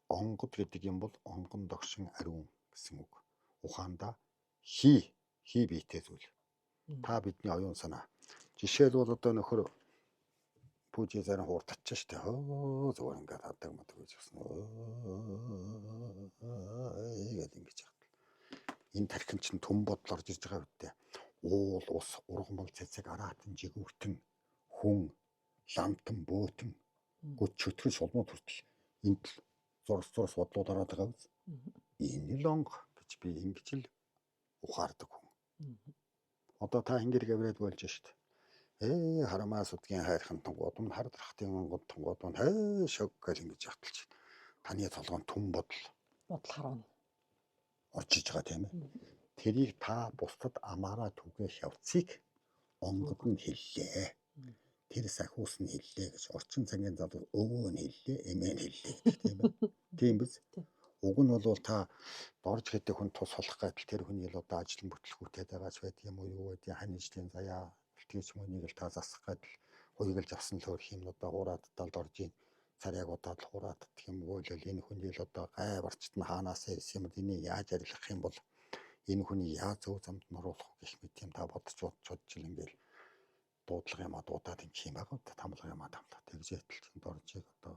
Онгод гэдэг юм бол онгон догшин ариун гэсэн үг. Ухаандаа хий биетэй зүйл. Та бидний оюун санаа. Жишээлбэл одоо нөхөр пүүжи заран хууртачих штэ. Зүгээр ингээд хадаг мадаг гэж байна. Ингээд ингэж яадаг. Энэ тархин чинь түн бодол орж ирж байгаа үедээ уул ус ургамал цэцэг араатан жигүүртэн хүн ламтан бөтөн гүт чөтгөн шулмууд хүртэл энд зурс бодлууд ороод байгаа биз. Энэ л онго гэж би ингэж л ухаардаг хүн. Одоо та ингэж гавраад болж штэ. Харамаа судгийн хайрхан тунгууд нь хар дарахтын онгод тунгууд нь шог гэл ингэж яталж. Таны толгойн түн бодол харуун орж иж байгаа тийм ээ. Тэрийг та бусдад амаараа түгэх явцыг онгод нь хэллээ. Тэр сахиус нь хэллээ гэж орчин цагийн залуу өвөө нь хэллээ, эмээ нь хэллээ гэдэг тийм ээ. Тийм биз? Уг нь бол та дорж хэдэх хүн тус холох гэдэл тэр хүний л одоо ажил бүтэлгүүтэй байгаач байдаг юм уу юу гэдэг хань ижлийн заяа бэлтгэж мөнийг л та засах гэдэл хуйгалж авсан л өөр юмнуудаа хураад талд орж ийн царайг удаад хураад гэх юм уу л энэ хүний л одоо гай барчт нь хаанаас ирсэн юм энийг яаж арилгах юм бол энэ хүний яаж зөв замд нь оруулах гэх мэт юм та бодож чудчил ингээл дуудлага юм дуудаад юм юм байгаа тамлага юм тамлаа тэгж яталчинд оржийг одоо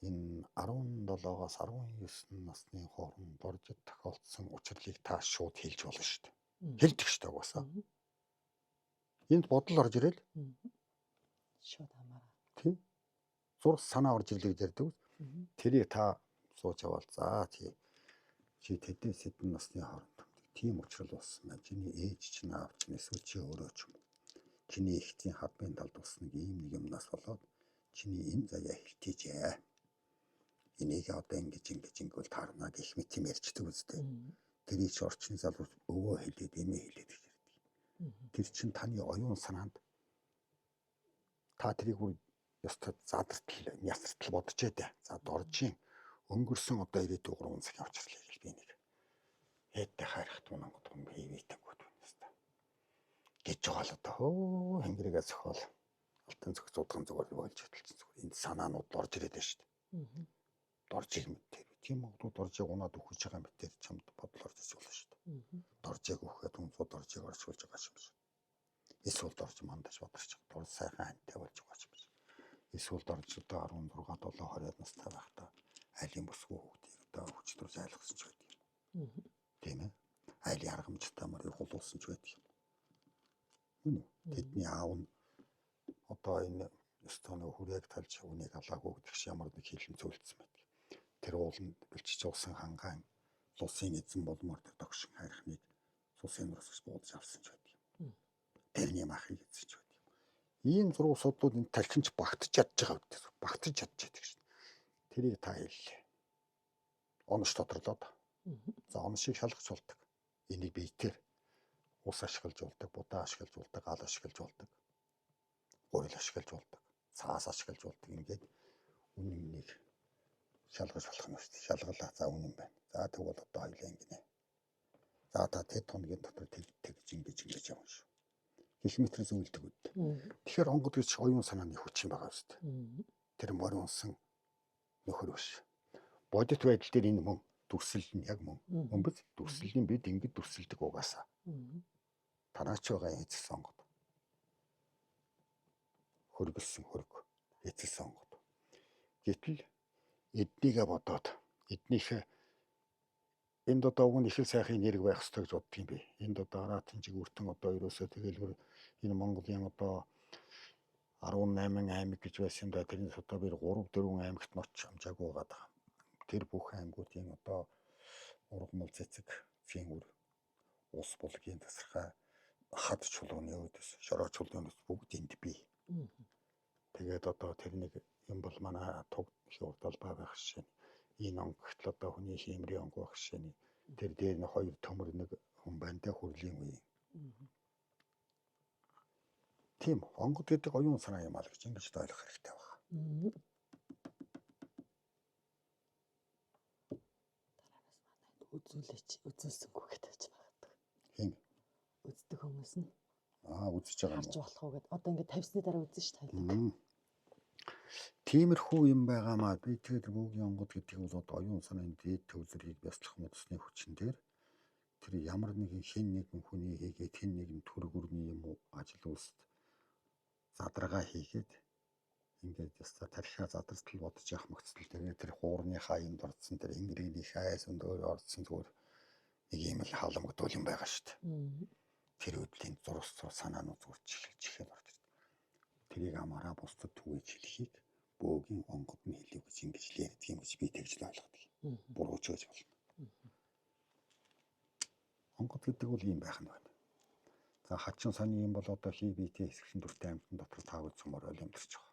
энэ 17-аас 19 насны хооронд оржид тохиолдсон учрлыг та шууд хэлж болно шүү дээ. Хэлдэг шүү дээ угаасаа. Энд бодол орж ирэл. Шууд хамаараа. Тийм. Зур санаа орж ирлээ гэж ярьдаг. Тэрийг та сууж авал за тий. Чи тэдний сэдэн насны хооронд тийм учрал болсон байна. Чиний ээж чинь аав чинь эсвэл чи өөрөө ч юм. Чиний ихцийн хадмын талд болсон нэг ийм нэг юмнаас болоод чиний энэ заяа хилтийжээ. Энийг одоо ингэж таарна гэх мэт юм ярьчдаг үстэй. Тэрийг ч орчны залууч өвөө хэлээд эмээ хэлээд гэж ярьдаг. Тэр чинь таны оюун санаанд та тэрийг бүр ёстой задартал нясартал бодож байдаа. За доржийн өнгөрсөн одоо ирээдүйн 3 цагийн учрлыг л би нэг ээдтэй хайрах тунангууд юм бивэтэнгүүд байна хэвээр. Гэж байгаа л одоо хөө хэнгэрээгээ зохиол алтан зөв зудган зүгээр болж хөдөлсөн зүгээр энэ санаанууд орж ирээд байна шүү дээ. Доржиг мэтэр тийм өгдүүд доржиг унаад өгч байгаа мэтэр чамд бодол орж иж болно шүү дээ. Доржиг өгөхөд үнцүүд доржиг оршуулж байгаа юм шиг. Эсвэл дорж мандаж бодорч дор сайхан хантай болж байгаа юм шиг. Эсвэл дорж одоо 16 7 20 настай байхдаа айлын бүсгүй хүүхдийг одоо хүчтөр зайлгсан ч байдаг юм. Тийм ээ. Айлын аргамжтай мөрийг хулуулсан ч байдаг юм. Үнэ. Тэдний аав нь одоо энэ өстөний хүрээг талж үнийг алаагүй гэдэг шиг ямар нэг хийлэн цөөлдсөн байдаг. Тэр ууланд бэлчиж уусан хангаан лусын эзэн болмоор тэр догшин хайрхныг цусын рус буудаж авсан ч байдаг юм. Тэрний махыг эзэж байдаг юм. Ийм зураг судлууд энэ талхинч багтаж чадж байгаа гэдэг. Багтаж чадж байдаг шин. Тэрийг та хэллээ. Онош тодорлоод. За оношийг шалгаж болдог. Энийг биетээр ус ашиглаж болдог, будаа ашиглаж болдог, гал ашиглаж болдог. Гурил ашиглаж болдог. Цаас ашиглаж болдог. Ингээд үннийг шалгаж болох юм шүү дээ. Шалгалаа за үнэн байна. За тэгвэл одоо хоёлаа ингэнэ. За та тэд хоногийн дотор тэгж ингэж явна шүү. Гэх мэтэр зөвлөдөг үд. Тэгэхээр онгод гэж оюун санааны хүч юм байгаа шүү дээ. Тэр моринсон нөхөр биш. Бодит байдал дээр энэ мөн дүрсэл нь яг мөн. Өмбөц дүрслийн бид ингэж дүрсэлдэг угаасаа. Танаач байгаа эцэс онгод. Хөргөлсөн хөрг. Эцэс онгод. Гэтэл эднийгээ бодоод эднийхээ энд одоо уг нь их л сайхан нэрэг байх ёстой гэж боддөг юм би. Энд одоо араатын чиг өртөн одоо ерөөсөө тэгэлбэр энэ Монголын одоо 18 аймаг гэж байсан да тэрнээс одоо би 3 4 аймагт ноч хамжаагүй байгаа. Тэр бүх аймагуудын одоо ургамал цэцэг, фингүр, ус булгийн тасархай хад чулууны өөдөс, шороо чулууны бүгд энд бий. Тэгээд одоо тэрнийг юм бол манай туг хурдал байх шин. Энэ онгогтл одоо хүний хиймрийн онго байх шин. Тэр дээр нь хоёр төмөр нэг хүн байна тэ хүрлийн үе. Тийм онгод гэдэг оюун санаа юм аа гэж ингэж ойлгох хэрэгтэй байна. Үзүүлсэнгүй гэж магадгүй. Хин Үздэг хүмүүс нь үзэж байгаа юм. харж болох уу гэд. Одоо ингээд 50-ны дараа үзэн ш тайлбар. Тиймэрхүү юм байгаамаа би тэгээд бөөгийн онгод гэдэг бол одоо оюун санааны дээд төвзрийг бяцлах модсны хүчин дээр тэр ямар нэгэн хэн нэгэн хүний хийгээд хэн нэгэн төрөг өрний юм уу ажил үйлсд задрагаа хийгээд ингээд яста тархиа задартал бодож явах мөхцөл тэгээд тэр хуурныхаа юмд орцсон тэр ингрэний хайс өндөр орцсон зүгээр нэг юм л халамгдуул юм байгаа шүү дээ. Тэр үдлийн зурс санаанууд зүгээр чихээд орж ирдэг. Тэрийг амаараа бусдад түгэж хэлхийг бөөгийн онгод нь хэлэв гэж ингэж л ярьдаг юм гэж би тэгж л ойлгодог. Бурууч гэж болно. Онгод гэдэг бол юм байх нь байна. За хачин сони юм бол одоо хий биетэй хэсэгэн дүртэй амьтан дотор таавал цомор олимдэрч байгаа.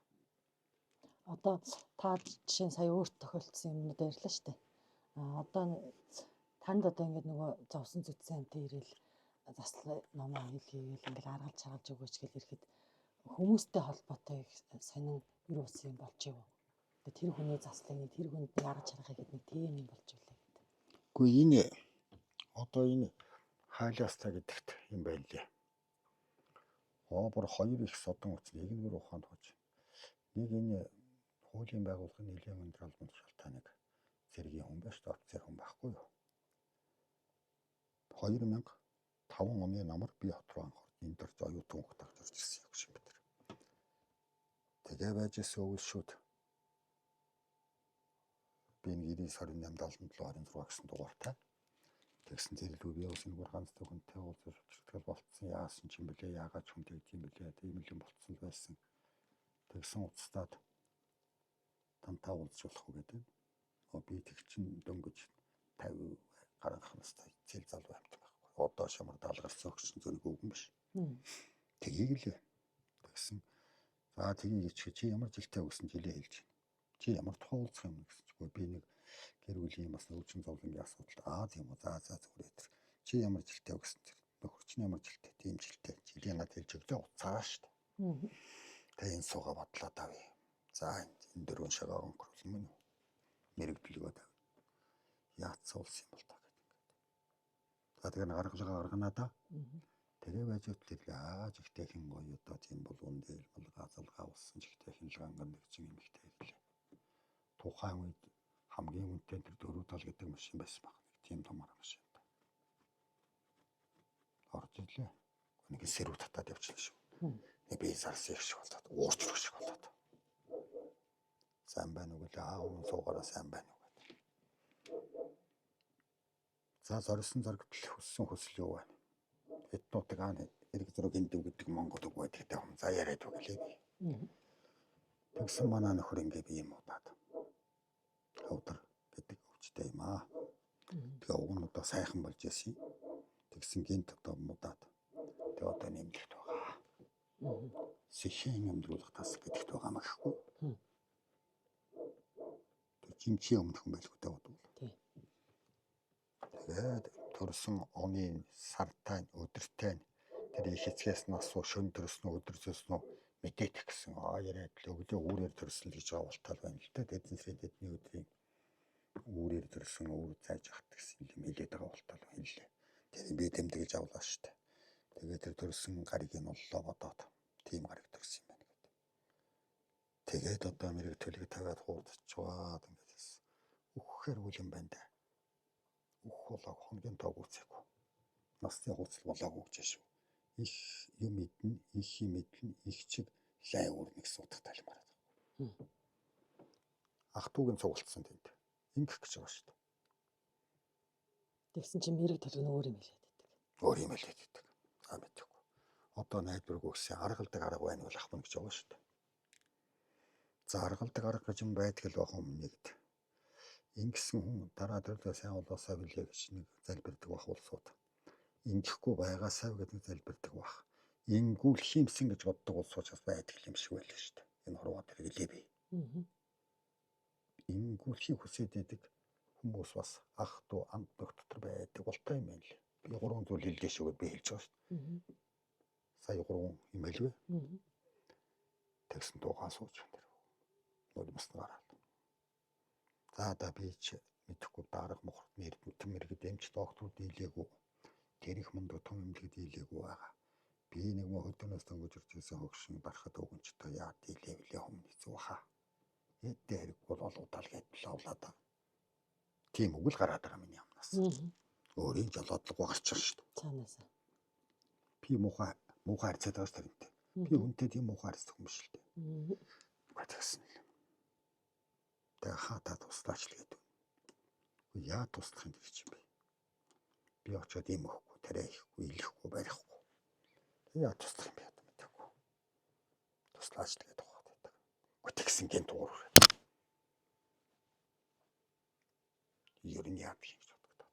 Одоо та жишээ нь сая өөрт тохиолдсон юмнууд ярьлаа шүү дээ. Одоо танд одоо ингээд нөгөө зовсон зүтсэн амт ирэл заслаа номоо хэлгээл ингээд аргалж чаргалж өгөөч гэл ирэхэд хүмүүстэй холбоотой сонин юу болсон юм болж юу? Тэр хүний заслыг тэр хүнд арга чаргахыг гэдэг нэг тийм юм болж үлээ гэдэг. Үгүй энэ одоо энэ хайлаастаа гэдэгт юм байна лээ. Бүр хоёр их содон үтс нэгнэр ухаанд хож. Нэг энэ хуулийн байгууллагын нэлээд өндөр албан тушаалтайныг зэргийн хүн байж офицер хүн байхгүй юу. 2005 оны намар би хот руу анх энэ дөрж оюутан хөх тагж орж ирсэн юм шиг бид. Тэгээ байж өсөөл шүүд. Би 90 сарын 8-77-26 гэсэн дугаартай. Тэгсэн зэрлүү би бас нэг ганцтай хүнтэй уулзаж чиртгэл болцсон. Яасан ч юм бэлээ, яагаад ч хүнтэй тийм бэлээ, тийм юм болцсон байсан. Тэгсэн уцтаад тантаа уулзуулах уу гэдэг. Би тэг чин дөнгөж 50 гарах настай зэл залуу амьтан байхгүй. Одоо шамар даалгарсан өгсөн зөв үгэн биш. Тгийг л тэгсэн. За тгийг чи ямар жилтэй өгсөн жилээ хэлж байна. Чи ямар тухай уулзах юм гэсэн чигүй би нэг гэр бүлийн бас өвчин зовлонгийн асуудал. Тийм үү. За зүгээр өтер. Чи ямар жилтэй өгсөн тэр нөхөр чинь ямар жилтэй тийм жилтэй. Жилийн над хэлж өглөө уцаа шүү дээ. Тэгээ энэ суугаа бодлоо давъя. За энэ дөрвөн шагаа өнгөрүүлсэн мөн үү? Мэрэгдлэгөө давъя. Яатсан улс юм бол та гэдэг. За тэгээ гаргалгаа гарганаа да. Тэгээ байж үтлээ яаж ихтэй хин гоё одоо тийм бол үндэл бол газалгаа болсон ихтэй хин л ганган нэг чинь юм ихтэй хэлээ. Тухайн үед хамгийн үнэтэй тэр дөрөв тал гэдэг машин байсан баг. Тийм томор машин. Орж ирлээ. Нэг сэрүү татаад явчихсан шүү. Нэг би зарс их шиг болоод уурч шиг болоод. Сайн байна уу гэлээ аав суугаараа сайн байна уу гэдэг. За зорьсон зоригдол хүссэн хүсэл юу байна? Этнуудыг ааны эрг зураг хиндэв гэдэг Монгол үг байдагтай юм. За яриад үгэлээ би. Тэгсэн манай нөхөр ингээ би юм удаад. Хавдар гэдэг өвчтэй юм аа. Тэгээ уг нь одоо сайхан болж ясий. Тэгсэн гинт одоо мудаад. Тэгээ одоо нэмлэгт байгаа. Сэхийн амьдруулах тас гэдэгт байгаа маа гэхгүй. Тэр жинхэнэ өмнөх юм байлгүй дээ бодвол. Тэгээд төрсөн оны сартай өдөртэй тэр их эцгээс нас уу шөн төрсөн өдөрсөөс нь мэдээдэх гэсэн яриад л өглөө үүрээр төрсөн гэж байгаа болтал байна л дээ. Тэдний тэдний өдрийн үүрээр төрсөн үүр зааж ахт гэсэн юм хэлээд байгаа болтал байна лээ. Тэгээд би тэмдэглэж авлаа шүү дээ. Тэгээд тэр төрсөн гариг нь боллоо бодоод тийм гариг төрсөн юм байна гэдэг. Тэгээд одоо мэрэг төлөг тавиад хуурдчихваад ингэж үхэхээр үл юм байна да. Ух болоо хоногийн тоог үцээгүй. Насны хуцал болоогүй гэж шүү. Их юм мэднэ, их юм мэднэ, их чиг лай өрнө гэсэн утгатай талмаараад. Ах トゥ угийн цугалтсан тэнд. Ингэх гэж байгаа шүү дээ. Тэгсэн чинь мэрэг төлөв нь өөр юм хэлээд байдаг. Өөр юм хэлээд байдаг. За мэдээгүй. Одоо найдварг өгсөн аргалдаг арга байна бол ахман гэж байгаа шүү дээ. За аргалдаг арга гэж юм байдаг л байх юм нэгд. Ингэсэн хүн дараа төрлөө сайн болоосаа билээ гэж нэг залбирдаг бах улсууд. Ингэхгүй байгаасаа гэдэг залбирдаг бах. Ингүүл хиймсэн гэж боддог улсууд бас байдаг юм шиг байлаа шүү дээ. Энэ хорвоод хэрэглээ би. Ингүүлхийг хүсээд байдаг хүмүүс бас ах トゥ амт нөх дотор байдаг болтой юм байна лээ. Би гурван зүйл хэллээ шүүгээд би хэлж байгаа шүү дээ. Сая гурван юм хэлвэ. Тэгсэн дуугаа сууж байна. Нөл маснараа. За да би ч мэдхгүй дарга мохорт нэрдэн мэрэгд эмч доктор дийлээгүй. Тэрих мундаг том эмнэлэг дийлээгүй байгаа. Би нэг мө хөдөөнөөс дөнгөж ирсэн хөгшин барахад өгөнчтэй яа дийлээ билээ хүм хэцүү хаа. Эдгээр хэрэг бол олгодаал гэдэл авлаа да. Тийм үг л гараад байгаа миний амнаас. Өөрийн жолоодлого гарчих шүү дээ. Цаанаасаа. Би муухай харьцаад байгаа шүү дээ. Би хүнтэй тийм муухай харьцдаг юм биш л дээ. Тэгсэн л. Тэгээ хатаа туслаач л гэдэг. Яа туслах юм гэж юм бэ? Би очиод юм өгөхгүй, тарай ихгүй, илэхгүй, барихгүй. Яа туслах юм бэ мэдээгүй. Туслаач л гэдэг байгаа. Тэгсэн гэнт уурах. Ер нь яа гэж боддог.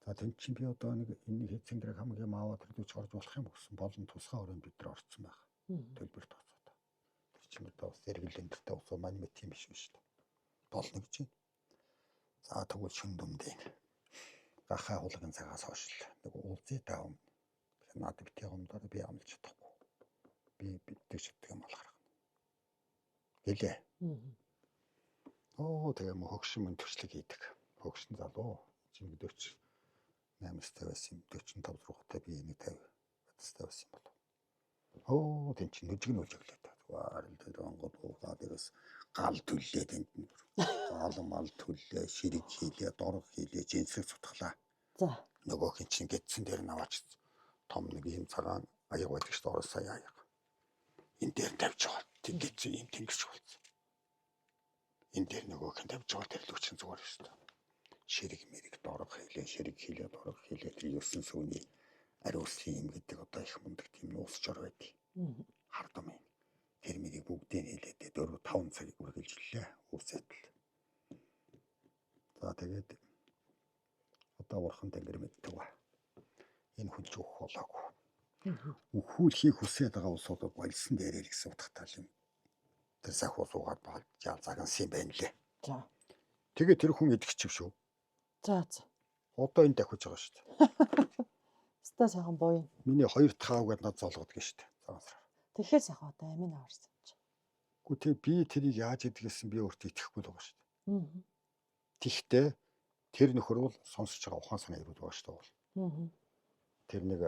За тэн чинь би одоо нэг энэ хэцэн гэрэг хамгийн мааваа төрдөж орж болох юм гэсэн болон тусгай өрөөнд бид нар орцсон байх. Төлбөрт тооцоо. Тэр чинь одоо бас зэрэглэнтэй усуу мань мэт юм биш шүү дээ. Болно гэж байна. За тэгвэл шүн дүмдээ. Гахаа хулгын цагаас хойш нэг уулзъя та өмнө. Наад битгий гомдоор би амлаж чадахгүй. Би битдэг шүтдэг юм бол гаргана. Гэлээ. Тэгээ мө хөгшин мөн төрслөг хийдэг. Хөгшин залуу чинь 48 байсан юм 45 руугатай би нэг 50 батстай байсан юм болов. Оо тэн чинь нүжиг нүжиглээ та. Зүгээр л тэр онгод уугаа дээрээс гал төллээ тэнд нь. Гал мал төллээ, ширэг хийлээ, дорог хийлээ, жинсэг цутглаа. За. Нөгөөх нь чинь гэтсэн дээр наваач том нэг юм цагаан аяг байдаг шүү дээ, орос сая аяг. Энэ дээр тавьж байгаа. Тэг гэтсэн юм тэнгэрч болсон. Энэ дээр нөгөөх нь тавьж байгаа тэр л үчин зүгээр шүү дээ. Ширэг мэрэг дорог хийлээ, дорог хийлээ тэр ёсон сүүний ариус юм гэдэг одоо их мундаг тийм нуусч ор байдаг. Хардам юм. Тэр мэрийг бүгдийг хийлээ 4-5 цаг үргэлжлэлээ үсэтэл. За тэгээд одоо бурхан тэнгэр мэддэг ба. Энэ хүн ч өөх болоогүй. Өхүүл хийх хүсээд байгаа улсууд болсон дээрээ л гэсэн утгатай юм. Тэр сахуу суугаад баг жаал загнасан юм байна лээ. За. Тэгээд тэр хүн идэгч шүү. За. Одоо энэ дахиж байгаа шүү дээ. Ста сайхан боо. Миний 2 дахь аавгаад над золгод гэж шүү дээ. Цагаансаар. Тэгэхээр сайхан одоо амин аварсан юм чи. Гү тэг би тэрийг яаж идэгсэн би өөртөө итгэхгүй л байгаа шүү дээ. Тэгтээ тэр нөхөр бол сонсож байгаа ухаан санаа ирүүл байгаа шүү дээ. Тэр нэг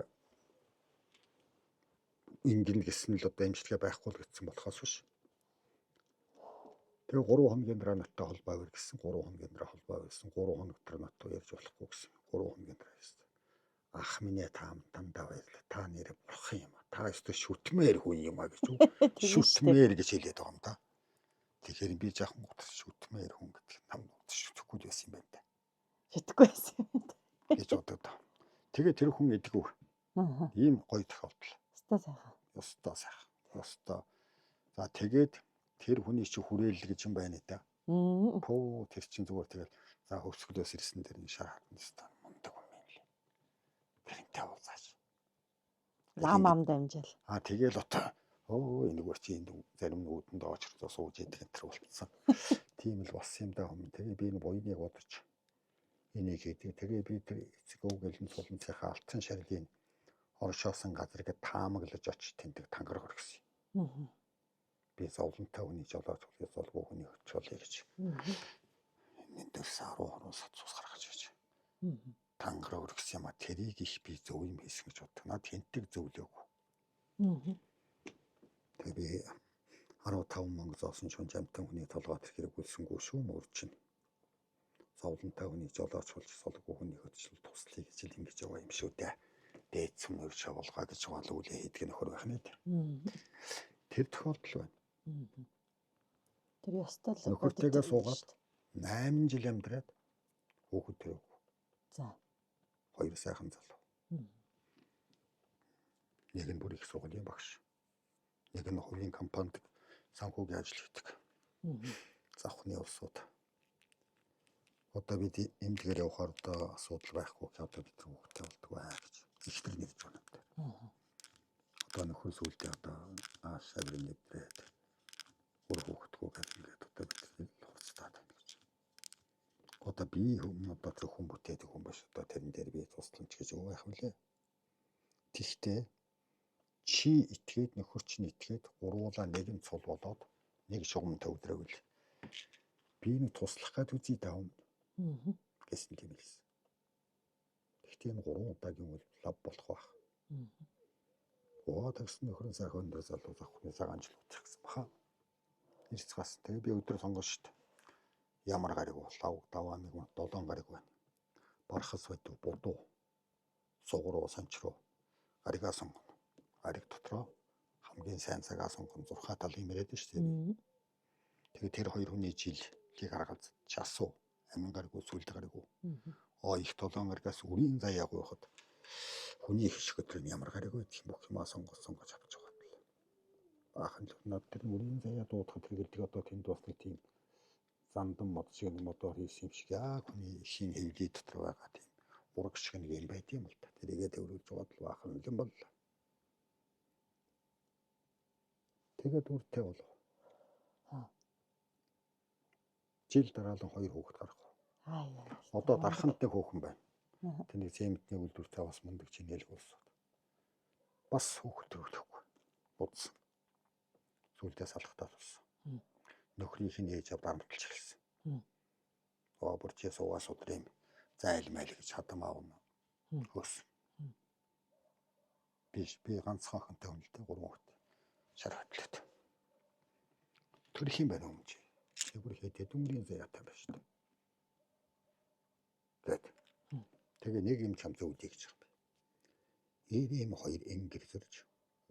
ингэн гэсэн л одоо амжилтгаа байхгүй л гэсэн болохоос биш. Тэгээ 3 хоногийн дараа наттай холбоо авъя гэсэн 3 хоногийн дараа холбоо авъя гэсэн 3 хоног дараа наттай ярьж болохгүй гэсэн 3 хоногийн дараа гэсэн. Ах минь таам дандаа баярлаа. Та нэрээ бурхан юм а. Та өстө шүтмээр хүн юм а гэж үү. Шүтмээр гэж хэлээд байгаа юм да. Тэгэхээр би жаахан утас шүтмээр хүн гэдэг нам шүтгэхгүй байсан юм байна да. Шүтгэхгүй байсан юм да. Гэж бодоод. Тэгээ тэр хүн идэггүй. Ийм гоё тохиолдол. Өстой сайхан. Өстой сайхан. Өстой. За тэгээд тэр хүний чи хүрээлэл гэж юм байна да. Пөө тэр чин зүгээр тэгэл за хөвсгөлөөс ирсэн тэр нэг шар хатан ста мундаг юм юм лээ. Тэрнтэй уулзаач. Ламам дамжил. Тэгэл отоо. Оо энэгээр чи энэ зарим нүүдэнд очрцоо сууж идэх энэ төр болцсон. Тийм л болсон юм да хүм. Тэгээ би энэ буйныг бодож энийг хийдэг. Тэгээ би тэр эцэг өвгөлн сулан цайхаа алтсан шарилын оршоосон газрыг таамаглаж очиж тэндэг тангараг өргөсөн. Би зовлонтой хүний жолооч хүлээс болгүй хүний өчүүлээ гэж. Энэ дэрс 10 хорон сацус гаргаж гэж. Тангараг өргөсөн юм а тэрийг их би зөв юм хийсэн гэж боддог. Наад тэнтэг зөвлөөгүй. Тэгээ би 15 мөнгө зоосон шунж амтан хүний толгойд хэрэг үлсэнгүй шүү мөр чинь. Зовлонтой хүний жолооч болж солгүй хүний хөдөлгөл туслая гэж л ингэж байгаа юм шүү дээ. Дээд сүм нөр шавуулгаа гэж гол үлээ хийдэг нөхөр байх нь. Тэр тохиолдол байна. Тэр ёстой л нөхөртэйгээ суугаад 8 жил амьдраад хүүхэд төрөв. За. 2 сайхан залуу. Нэг нь бүр их сургуулийн багш. Нэг нь хувийн компанид санхүүгийн ажил хийдэг. Завхны улсууд. Одоо бид эмнэлгээр явахаар одоо асуудал байхгүй одоо бид хүүхдтэй болдог бай гэж ихтер нэгж байна. Одоо нөхөр сүултээ одоо шаврын нэвтрээд өөр хүүхдгүй гэдэг одоо бид хуцтаад байна гэж. Одоо би одоо зөвхөн бүтээдэг хүн биш одоо тэрэн дээр би тусламж гэж юу байх вүлээ. Тэгтээ чи итгээд нөхөр чинь итгээд гурвуулаа нэгэн цул болоод нэг шугам төвдрөөл. Би нэг туслах гэж үзье даав. Гэсэн тийм хэлсэн. Тэгтээ энэ 3 удаагийн үйл лав болох байх. Тэгсэн нөхрөн сайхан өндөр залуу завхны цагаан жил утах гэсэн баха. Ирцгаас тэгээ би өдөр сонгоно шүү дээ. Ямар гариг лав даваа нэг 7 гариг байна. Бархас байдгүй будуу. Сугруу санчруу гаригаа сонгоно. Гариг дотроо хамгийн сайн цагаа сонгоно 6 талын мөрөөд шүү дээ. Тэгээ тэр хоёр хүний жилийг гаргаад часуу амин гариг сүлд гариг. Их 7 гаригаас үрийн заяаг уухад хүний хишгөтөр нь ямар гариг байдаг юм бүх юмаа сонгож авч байгаа. Баахан л над тэр үрийн заяа дуудахад тэргэлдэг одоо тэнд бас нэг тийм зандан мод шиг модоор хийсэн юм шиг яг хүний шин хэвлий дотор байгаа тийм ураг шиг нэг юм байт юм л та. Тэрийгээ дэврүүлж байгаа л баахан юм бол. Тэгээд үртэй болов. Жил дараалан 2 хүүхэд гарах. Одоо дархантай хөөхөн байна. Тэний зэмтний үйлдвэртэй бас мундаг чинэлг болсон. Бас хүүхэд төрүүлэхгүй. Будсан. Сүлдээ салхтаа болсон. Нөхрийнх нь ээж аваад амталж эхэлсэн. Бүрчээ суугаас өдрийн зайл майл гэж хадам аавна. Хөөс. Би ганцхан охинтой хүн л дээ 3 хүүхэд. Шар хөдлөд. Төрөх юм байна өмч. Тэгвэр хэдэ дүмрийн заяатай байна шүү дээ. Тэгээ нэг юм чам зөвлөе гэж байна. Ийм хоёр ингэрсэрж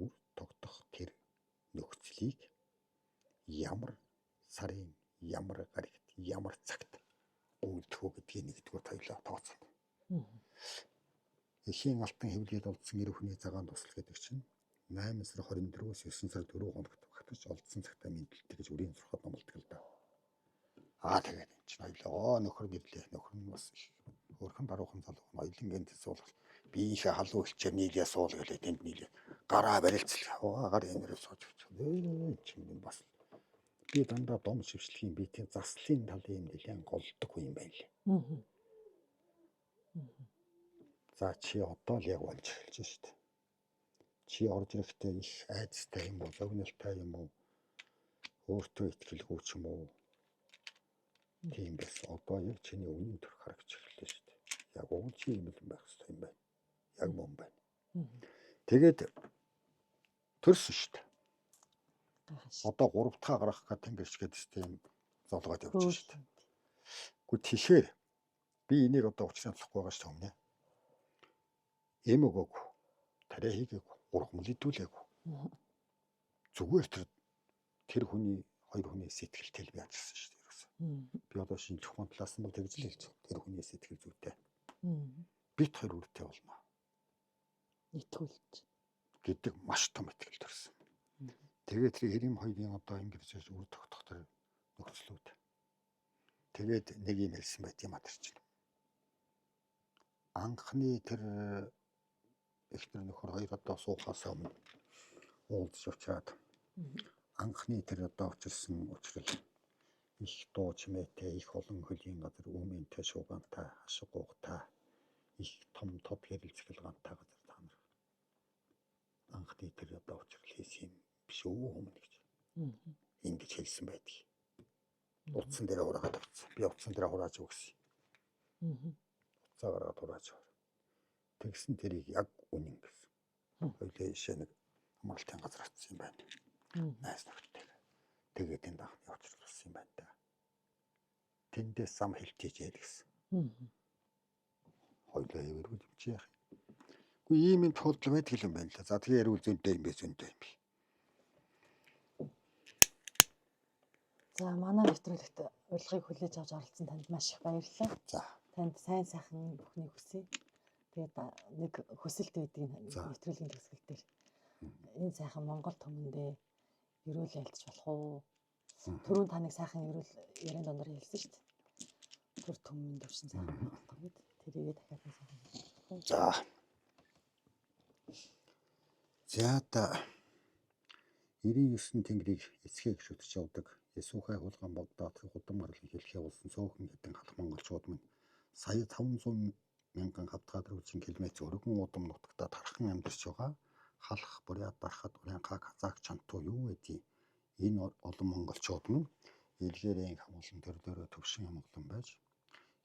үр тогтох тэр нөхцөлийг ямар сарын ямар гарагт ямар цагт өвдөхөө гэдгийг нэгдүгээр тойлоо тооцсон. Эхийн алтан хэвлэлд олдсон 90 хүний цагаан тусал гэдэг чинь 8 сар 24-өөс 9 сар 4 хоногт багтаж олдсон цагтаа мэдлэлтэй гэж үрийн сурахад номлодог л да. Тэгээд энэ чинь ойлоо нөхөр гэрлээ. Нөхөр нь бас өөрхөн даруухан залуу ноёлын гэнтэс суулгал биеийнхээ халуун хилчээр нийлээ суул гэлээ тэнд нийлээ гараа барилцлаа. Гар энэрээ сууж өчөө. Чинь бас би дандаа дом шившлэхийн биетийн заслын талын нэлээд голддог юм байна лээ. За чи одоо л яг болж эхэлж шүү дээ. Чи орж ирэхдээ их айцтай юм уу, зовнилтай юм уу, өөртөө итгэлгүй ч юм уу. Тийм бас одоо яг чиний үнэн төрх харагч эхэллээ шүү дээ. Яг уул чи юм л байх хэрэгтэй юм байна. Яг мөн байна. Тэгээд төрсөн шүү дээ. Одоо 3 дахь гарах гэх тэнгэрч гэдэг систем золгоод явж шүү дээ. Гэхдээ тэгэхээр би энийг одоо учраа болохгүй байгаа шүү дээ. Эм өгөөг тариа хийгээгүй, ургамал идүүлээгүй. Зүгээр тэр хүний хоёр хүний сэтгэлтэй л яажсан шүү дээ. Би одоо шинжлэх ухааны талаас нь бол тэгж л хэлж байна. Тэр хүний сэтгэл зүйтэй. Бит хоёр үртэй болно. Итгүүлж гэдэг маш том итгэл төрсөн. Тэгээд тэр 92-ийн одоо ингэрж үр тогтох тэр нөхцлүүд. Тэгээд нэг юм хэлсэн байт юм атар чинь. Анхны тэр ихтер нөхөр хоёр одоо суухаас өмнө уулзж очиад анхны тэр одоо очирсан учрал их дуу чимээтэй их олон хөлийн газар өмнөнтэй шуугантай ашигуугатай их том тод хэрэлцгэлгантай газар та нар анхны тэр одоо учрал хийсэн юм биш үү өмнө гэж ингэж хэлсэн байдаг. Утсан дээр ураагаад авсан. Би утсан дээр хурааж өгсөн. Уцаа гараад хурааж өгсөн. Тэгсэн тэрийг яг үнэн гэсэн. Хоёлаа ишээ нэг амралтын газар атсан юм байна. Найс нөхдөд. Тэгээд энэ анхны учрал болсон юм байна да. Тэндээс зам хэлтийж яа гэсэн. Хоёлаа явэргүй юм чи яах. Үгүй ийм юм тохиолдол байдаг юм байна л. За тэгээ ярил зөнтэй юм бэ зөнтэй юм би. За манай нэвтрүүлэгт урилгыг хүлээж авч оролцсон танд маш их баярлалаа. За танд сайн сайхан бүхнийг хүсье. Тэгээд нэг хүсэлт байдгийг нэвтрүүлгийн төгсгөл дээр энэ сайхан Монгол түмэндээ ерөөл ялцж болох уу? Түрүүн та нэг сайхан ерөөл ярин дондор хэлсэн шүү дээ. Түр түмэн төвшин сайхан болох гэдэг. Тэрийгээ дахиад нэг сайхан. За та 99 тэнгэрийг эцгээ гişүтж явдаг Есүхай хулган Багдадын худам марлын хэлхээ болсон цөөхөн хэдэн халах монголчууд минь сая 500 мянган хавтгадруучин километр өргөн удам нутагта тархан амьдарч байгаа халах бурят дарахад урянга казак чантуу юу гэдгийг энэ олон монголчууд минь илгээрийн хамгаалсан төрлөөрөө төвшин амгалан байж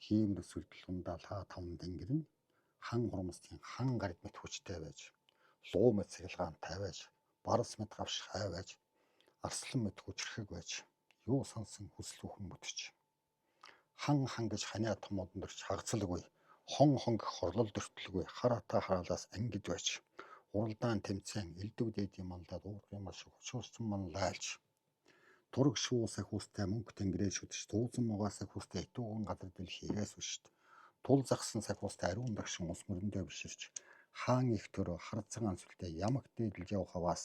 хиймэр сүлдэл хундаал хаа таван тэнгэр нь хан хурмстын хан гард мэт хүчтэй байж луу мэт цэглгаантай байж барс мэт гавшхай байж арслан мэт хүчрхэг байж юу сансан хүслүүхэн мөтч хан гэж ханиа томод өндөрч хагцалгүй хон гэх хорлол дөртлгүй хараата хараалаас ангид байж уралдаан тэмцээн элдв дэдийн малдаад уургын маш хүчөөсөн ман лайлж тург шуу сахиустай мөнгө тэнгэрээ шүтж дуусан мугаа сахиустай итүүгэн газар дэлхийгээс үшт тул загсан сахиустай ариун дагшин ус мөрөндөө биширч хаан их төрө хар цагаан сүлтэй ямагт дээдэлж явах хаваас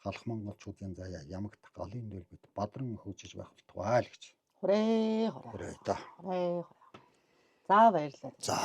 халах монголчуудын заяа ямагт галын дэлбэт бадран хөгжиж байх болтугай л гэж. Хүрээ. Хүрээ та. За баярлалаа. За